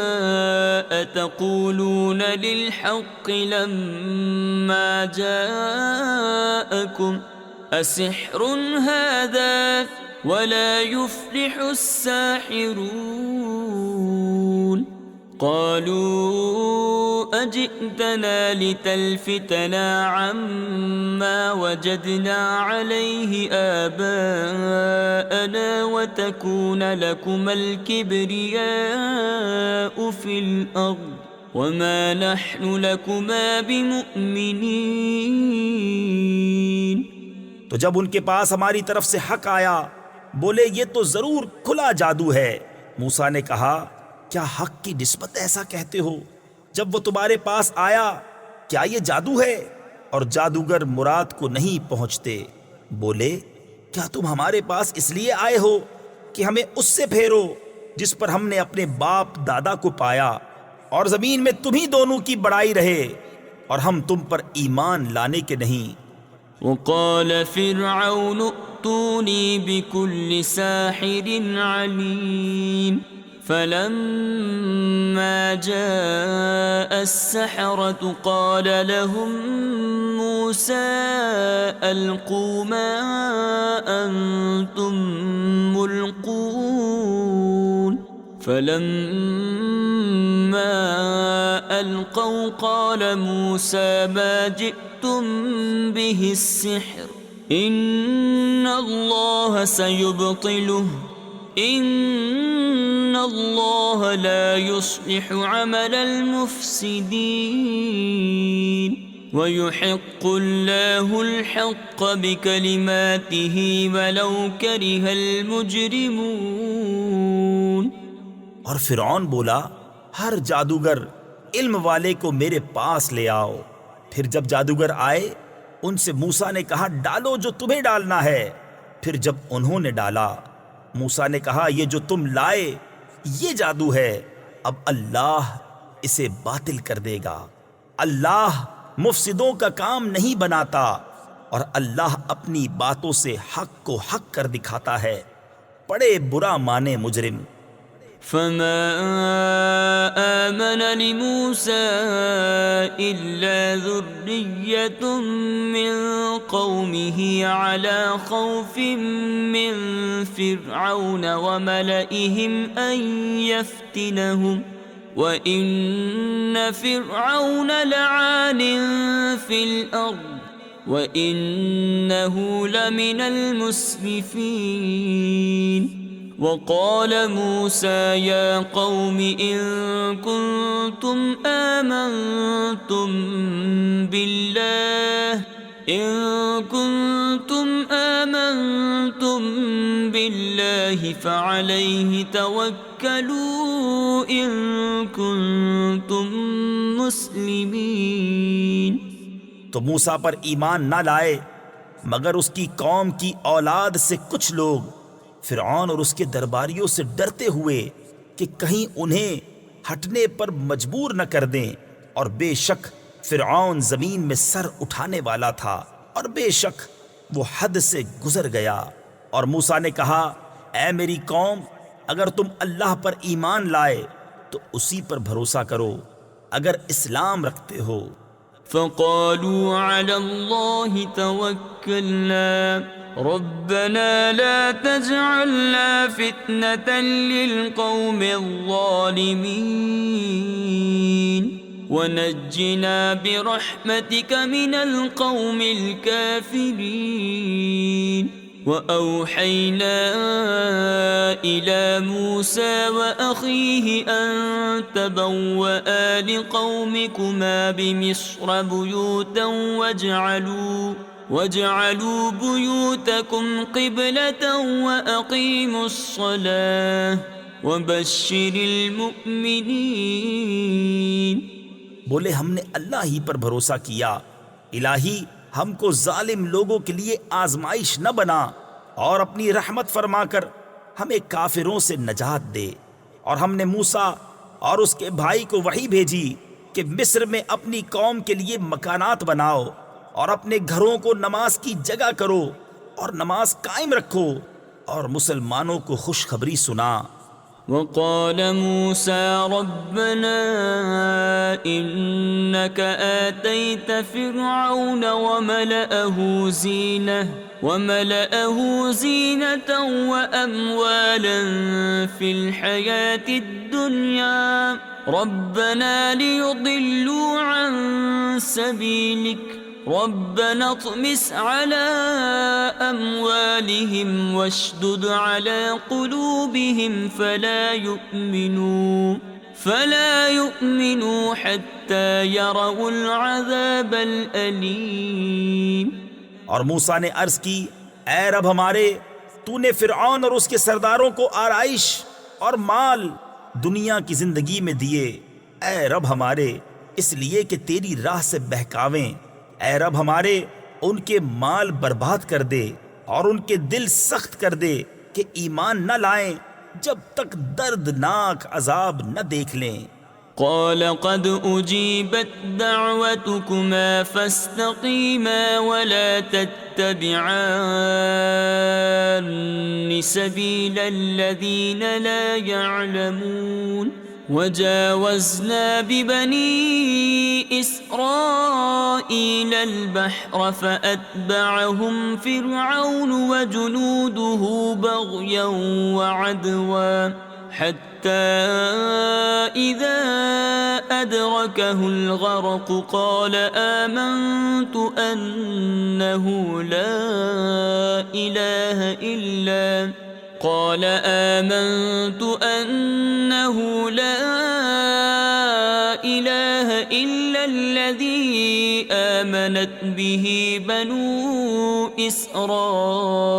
أَتَقُولُونَ لِلْحَقِّ لَمَّا جَاءَكُمْ أَسِحْرٌ هَذَا وَلَا يُفْلِحُ السَّاحِرُونَ۔ قالوا أجئتنا لتلفتنا عما وجدنا عليه آباءنا وتكون لكما الكبرياء في الأرض وما نحن لكما بمؤمنين۔ تو جب ان کے پاس ہماری طرف سے حق آیا بولے یہ تو ضرور کھلا جادو ہے۔ موسیٰ نے کہا کیا حق کی نسبت ایسا کہتے ہو؟ جب وہ تمہارے پاس آیا کیا یہ جادو ہے؟ اور جادوگر مراد کو نہیں پہنچتے۔ بولے کیا تم ہمارے پاس اس لیے آئے ہو کہ ہمیں اس سے پھیرو جس پر ہم نے اپنے باپ دادا کو پایا، اور زمین میں تمہیں دونوں کی بڑائی رہے اور ہم تم پر ایمان لانے کے نہیں۔ وقال فرعون ائتوني بكل ساحر عليم۔ فلما جاء السحرة قال لهم موسى ألقوا ما أنتم ملقون۔ فلما ألقوا قال موسى ما جئتم به السحر إن الله سيبطله إن الله لا يصلح عمل المفسدين ويحق الله الحق بكلماته ولو كره المجرمون۔ اور فرعون بولا ہر جادوگر علم والے کو میرے پاس لے آؤ۔ پھر جب جادوگر آئے ان سے موسیٰ نے کہا ڈالو جو تمہیں ڈالنا ہے۔ پھر جب انہوں نے ڈالا موسیٰ نے کہا یہ جو تم لائے یہ جادو ہے، اب اللہ اسے باطل کر دے گا۔ اللہ مفسدوں کا کام نہیں بناتا اور اللہ اپنی باتوں سے حق کو حق کر دکھاتا ہے۔ بڑے برا مانے مجرم۔ فما آمن لموسى إلا ذرية من قومه على خوف من فرعون وملئهم أن يفتنهم وإن فرعون لعال في الأرض وإنه لمن المسرفين۔ وقال موسى يا قوم إن كنتم آمنتم بالله فعليه توكلوا إن كنتم مسلمين۔ تو موسیٰ پر ایمان نہ لائے مگر اس کی قوم کی اولاد سے کچھ لوگ فرعون اور اس کے درباریوں سے ڈرتے ہوئے کہ کہیں انہیں ہٹنے پر مجبور نہ کر دیں، اور بے شک فرعون زمین میں سر اٹھانے والا تھا اور بے شک وہ حد سے گزر گیا۔ اور موسیٰ نے کہا اے میری قوم اگر تم اللہ پر ایمان لائے تو اسی پر بھروسہ کرو اگر اسلام رکھتے ہو۔ فقالوا على الله توكلنا ربنا لا تجعلنا فتنة للقوم الظالمين ونجنا برحمتك من القوم الكافرين۔ وأوحينا إلى موسى وأخيه أن تبوأ لقومكما بمصر بيوتا واجعلوا بيوتكم قبلة وأقيموا الصلاة وبشر المؤمنين۔ بولے ہم نے اللہ ہی پر بھروسہ کیا، الہی ہم کو ظالم لوگوں کے لیے آزمائش نہ بنا اور اپنی رحمت فرما کر ہمیں کافروں سے نجات دے۔ اور ہم نے موسیٰ اور اس کے بھائی کو وحی بھیجی کہ مصر میں اپنی قوم کے لیے مکانات بناؤ اور اپنے گھروں کو نماز کی جگہ کرو اور نماز قائم رکھو اور مسلمانوں کو خوشخبری سنا۔ وقال موسى ربنا إنك آتيت فرعون وملأه زينة وأموالا في الحياة الدنيا ربنا ليضلوا عن سبيلك ربنا اطمس على أموالهم واشدد على قلوبهم فلا يؤمنوا حتى يروا العذاب الأليم۔ اور موسیٰ نے عرض کی اے رب ہمارے تو نے فرعون اور اس کے سرداروں کو آرائش اور مال دنیا کی زندگی میں دیے، اے رب ہمارے اس لیے کہ تیری راہ سے بہکاویں۔ اے رب ہمارے ان کے مال برباد کر دے اور ان کے دل سخت کر دے کہ ایمان نہ لائیں جب تک دردناک عذاب نہ دیکھ لیں۔ قال قد أجيبت دعوتكما فاستقيما ولا تتبعان سبيل الذين لا يعلمون۔ وجاوزنا ببني إسرائيل البحر فأتبعهم فرعون وجنوده بغيا وعدوا حتى إذا أدركه الغرق قال آمنت أنه لا إله قال آمنت أنه لا إله إلا الذي آمنت به بنو إسرائيل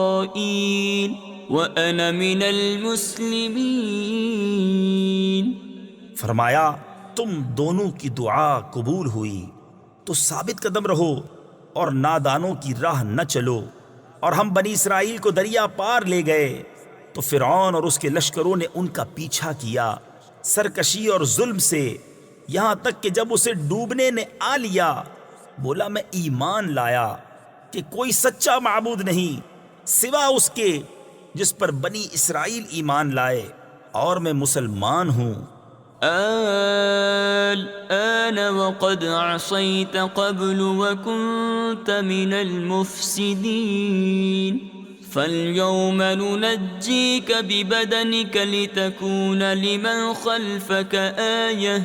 وأنا من المسلمين. فرمایا تم دونوں کی دعا قبول ہوئی تو ثابت قدم رہو اور نادانوں کی راہ نہ چلو. اور ہم بنی اسرائیل کو دریا پار لے گئے تو فرعون اور اس کے لشکروں نے ان کا پیچھا کیا سرکشی اور ظلم سے، یہاں تک کہ جب اسے ڈوبنے نے آ لیا بولا میں ایمان لایا کہ کوئی سچا معبود نہیں سوا اس کے جس پر بنی اسرائیل ایمان لائے، اور میں مسلمان ہوں. الآن وقد عصيت قبل وكنت من المفسدين فاليوم ننجيك ببدنك لتكون لمن خلفك آية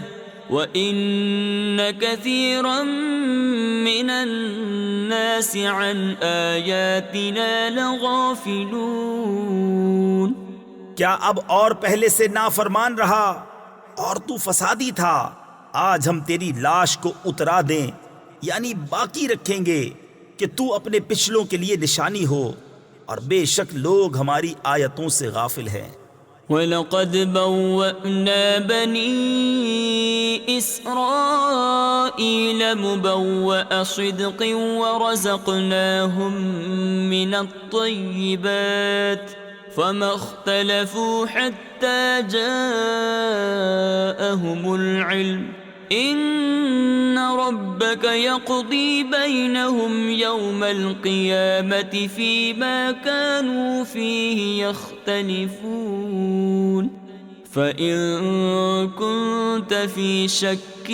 وإن كثيرا من الناس عن آياتنا لغافلون. کیا اب اور پہلے سے نافرمان رہا اور تو فسادی تھا؟ آج ہم تیری لاش کو اترا دیں یعنی باقی رکھیں گے کہ تو اپنے پچھلوں کے لیے نشانی ہو، اور بے شک لوگ ہماری آیتوں سے غافل ہیں. وَلَقَدْ بَوَّأْنَا بَنِي إِسْرَائِيلَ مُبَوَّأَ صِدْقٍ وَرَزَقْنَاهُمْ مِنَ الطَّيِّبَاتِ فَمَا اخْتَلَفُوا حَتَّى جَاءَهُمُ الْعِلْمُ إِنَّ رَبَّكَ يَقْضِي بَيْنَهُمْ يَوْمَ الْقِيَامَةِ فِيمَا كَانُوا فِيهِ يَخْتَلِفُونَ. فَإِن كُنتَ فِي شَكٍّ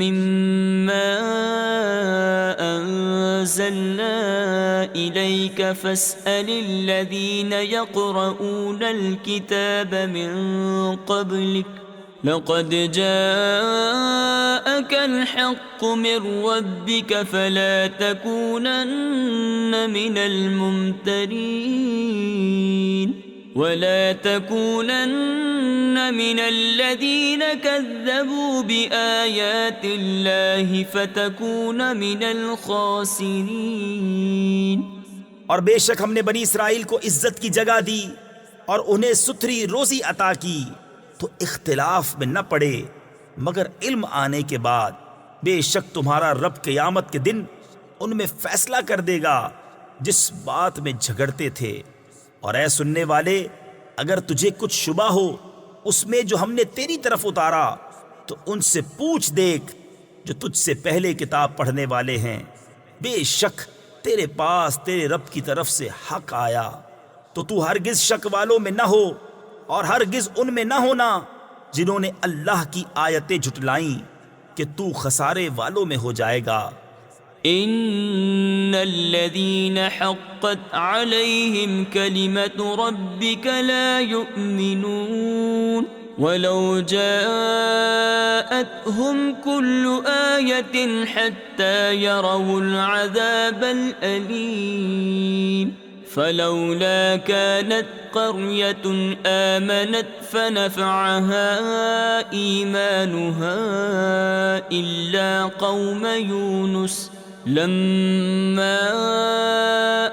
مِّمَّا أَنزَلْنَا إِلَيْكَ فَاسْأَلِ الَّذِينَ يَقْرَؤُونَ الْكِتَابَ مِن قَبْلِكَ لقد جاءك الحق من ربك فلا تكونن من الممترين ولا تكونن من الذين كذبوا بآيات الله فتكون من الخاسرين. اور بے شک ہم نے بنی اسرائیل کو عزت کی جگہ دی اور انہیں ستھری روزی عطا کی تو اختلاف میں نہ پڑے مگر علم آنے کے بعد. بے شک تمہارا رب قیامت کے دن ان میں فیصلہ کر دے گا جس بات میں جھگڑتے تھے. اور اے سننے والے اگر تجھے کچھ شبہ ہو اس میں جو ہم نے تیری طرف اتارا تو ان سے پوچھ دیکھ جو تجھ سے پہلے کتاب پڑھنے والے ہیں. بے شک تیرے پاس تیرے رب کی طرف سے حق آیا تو تو ہرگز شک والوں میں نہ ہو اور ہرگز ان میں نہ ہونا جنہوں نے اللہ کی آیتیں جھٹلائیں کہ تو خسارے والوں میں ہو جائے گا. ان الذين حقت عليهم كلمة ربك لا يؤمنون ولو جاءتهم كل آية حتى يروا العذاب الأليم فلولا كانت قرية آمنت فنفعها إيمانها إلا قوم يونس لما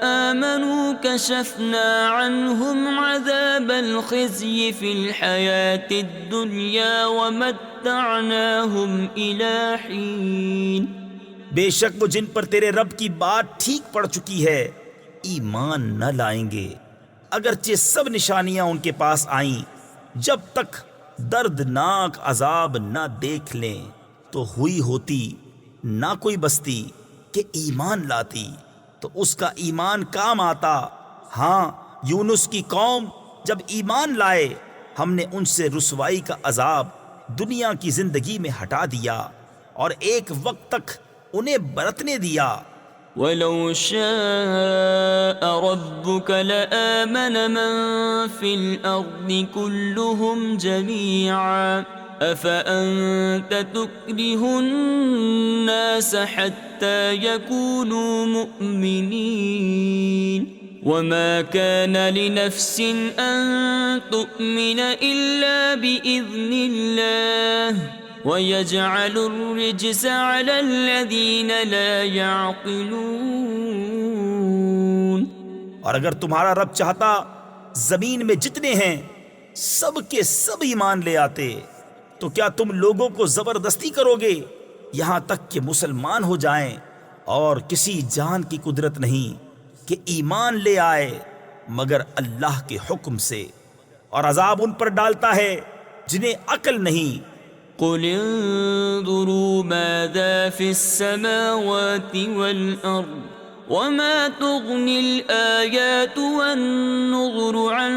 آمنوا كشفنا عنهم عذاب الخزي في الحياة الدنيا ومتعناهم إلى حين. بے شک وہ جن پر تیرے رب کی بات ٹھیک پڑ چکی ہے ایمان نہ لائیں گے اگرچہ سب نشانیاں ان کے پاس آئیں جب تک دردناک عذاب نہ دیکھ لیں تو ہوئی ہوتی نہ کوئی بستی کہ ایمان لاتی تو اس کا ایمان کام آتا. ہاں یونس کی قوم جب ایمان لائے ہم نے ان سے رسوائی کا عذاب دنیا کی زندگی میں ہٹا دیا اور ایک وقت تک انہیں برتنے دیا. وَلَوْ شَاءَ رَبُّكَ لَآمَنَ مَن فِي الْأَرْضِ كُلُّهُمْ جَمِيعًا أَفَأَنْتَ تُكْرِهُ النَّاسَ حَتَّى يَكُونُوا مُؤْمِنِينَ وما كان لنفس أن تؤمن إلا بإذن الله ويجعل الرجس على الذين لا يعقلون۔ اور اگر تمہارا رب چاہتا زمین میں جتنے ہیں سب کے سب ایمان لے آتے، تو کیا تم لوگوں کو زبردستی کرو گے یہاں تک کہ مسلمان ہو جائیں؟ اور کسی جان کی قدرت نہیں کہ ایمان لے آئے مگر اللہ کے حکم سے، اور عذاب ان پر ڈالتا ہے جنہیں عقل نہیں۔ قل انظروا ماذا في السماوات والأرض وما تغني الآيات والنظر عن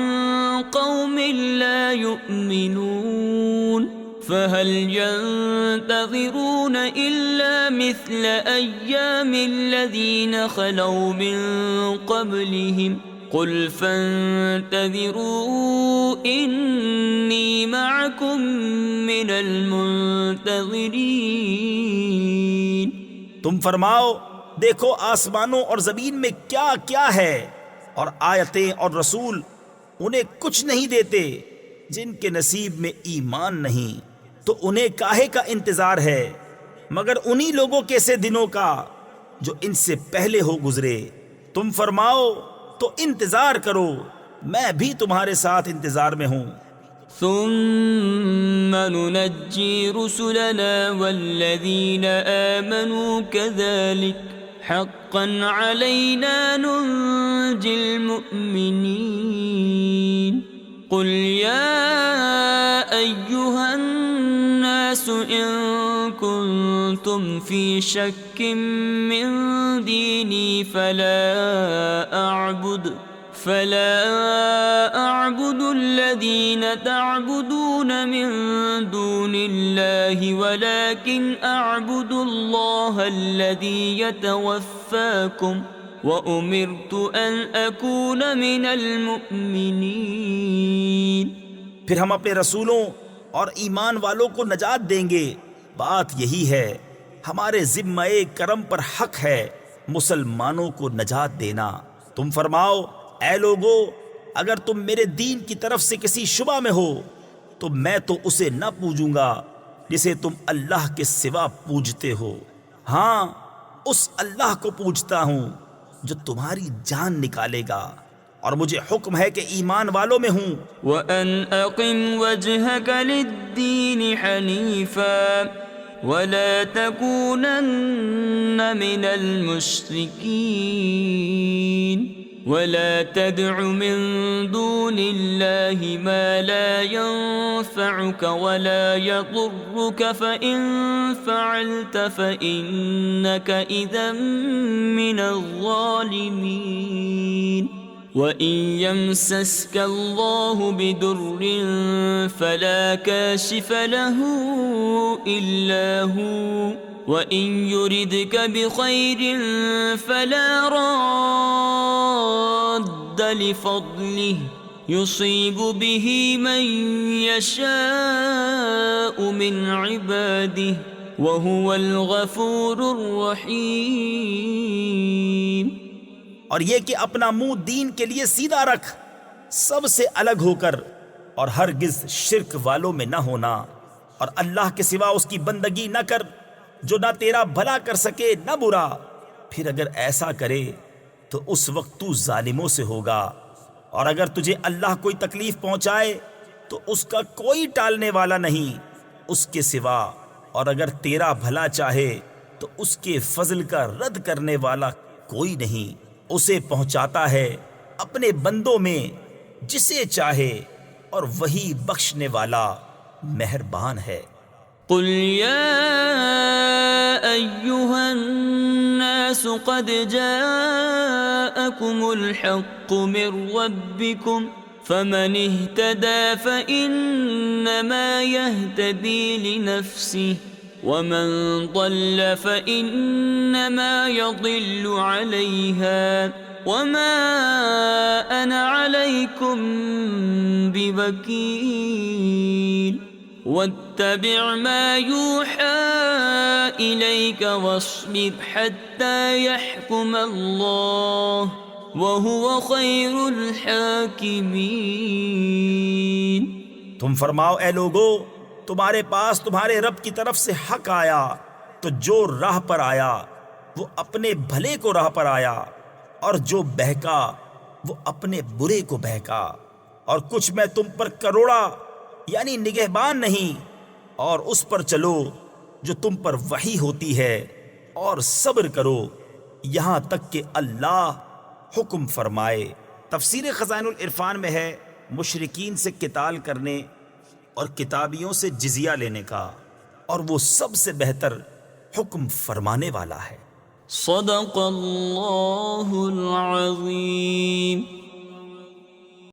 قوم لا يؤمنون فهل ينتظرون إلا مثل أيام الذين خلوا من قبلهم قل فانتظروا إني معكم من المنتظرين۔ تم فرماؤ دیکھو آسمانوں اور زمین میں کیا کیا ہے، اور آیتیں اور رسول انہیں کچھ نہیں دیتے جن کے نصیب میں ایمان نہیں، تو انہیں کاہے کا انتظار ہے مگر انہی لوگوں کے سے دنوں کا جو ان سے پہلے ہو گزرے۔ تم فرماؤ تو انتظار کرو، میں بھی تمہارے ساتھ انتظار میں ہوں۔ ثم ننجي رسلنا والذين آمنوا كذلك حقا علينا ننجي المؤمنين قل يا أيها الناس إن كنتم في شك من ديني فلا أعبد الذين تعبدون من دون الله ولكن أعبد الله الذي يتوفاكم وأمرت أن أكون من المؤمنين۔ پھر ہم اپنے رسولوں اور ایمان والوں کو نجات دیں گے، بات یہی ہے، ہمارے ذمہ کرم پر حق ہے مسلمانوں کو نجات دینا۔ تم فرماؤ اے لوگو، اگر تم میرے دین کی طرف سے کسی شبہ میں ہو تو میں تو اسے نہ پوجوں گا جسے تم اللہ کے سوا پوجتے ہو، ہاں اس اللہ کو پوجتا ہوں جو تمہاری جان نکالے گا، اور مجھے حکم ہے کہ ایمان والوں میں ہوں۔ وَأَنْ أَقِمْ وَجْهَكَ لِلدِّينِ حَنِيفًا وَلَا تَكُونَنَّ مِنَ الْمُشْرِكِينَ وَلَا تَدْعُ مِن دُونِ اللَّهِ مَا لَا يَنفَعُكَ وَلَا يَضُرُّكَ فَإِن فَعَلْتَ فَإِنَّكَ إِذًا مِّنَ الظَّالِمِينَ وَإِن يَمْسَسْكَ اللَّهُ بِضُرٍّ فَلَا كَاشِفَ لَهُ إِلَّا هُوَ وَإِن يُرِدْكَ بِخَيْرٍ فَلَا رَادَّ لِفَضْلِهِ يُصِيبُ بِهِ مَن يَشَاءُ مِنْ عِبَادِهِ وَهُوَ الْغَفُورُ الرَّحِيمُ۔ اور یہ کہ اپنا منہ دین کے لیے سیدھا رکھ، سب سے الگ ہو کر، اور ہرگز شرک والوں میں نہ ہونا، اور اللہ کے سوا اس کی بندگی نہ کر جو نہ تیرا بھلا کر سکے نہ برا، پھر اگر ایسا کرے تو اس وقت تو ظالموں سے ہوگا، اور اگر تجھے اللہ کوئی تکلیف پہنچائے تو اس کا کوئی ٹالنے والا نہیں اس کے سوا، اور اگر تیرا بھلا چاہے تو اس کے فضل کا رد کرنے والا کوئی نہیں، اسے پہنچاتا ہے اپنے بندوں میں جسے چاہے، اور وہی بخشنے والا مہربان ہے۔ قل يا أيها الناس قد جاءكم الحق من ربكم فمن اهتدى فإنما يهتدي لنفسه ومن ضل فإنما يضل عليها وما أنا عليكم بوكيل واتبع ما يوحى إليك واصبر حتى يحكم الله وهو خير الحاكمين۔ تم فرماؤ اے لوگو، تمہارے پاس تمہارے رب کی طرف سے حق آیا تو جو راہ پر آیا وہ اپنے بھلے کو راہ پر آیا، اور جو بہکا وہ اپنے برے کو بہکا، اور کچھ میں تم پر کروڑا یعنی نگہبان نہیں، اور اس پر چلو جو تم پر وحی ہوتی ہے، اور صبر کرو یہاں تک کہ اللہ حکم فرمائے۔ تفسیر خزائن العرفان میں ہے مشرکین سے قتال کرنے اور کتابیوں سے جزیہ لینے کا، اور وہ سب سے بہتر حکم فرمانے والا ہے۔ صدق اللہ العظیم۔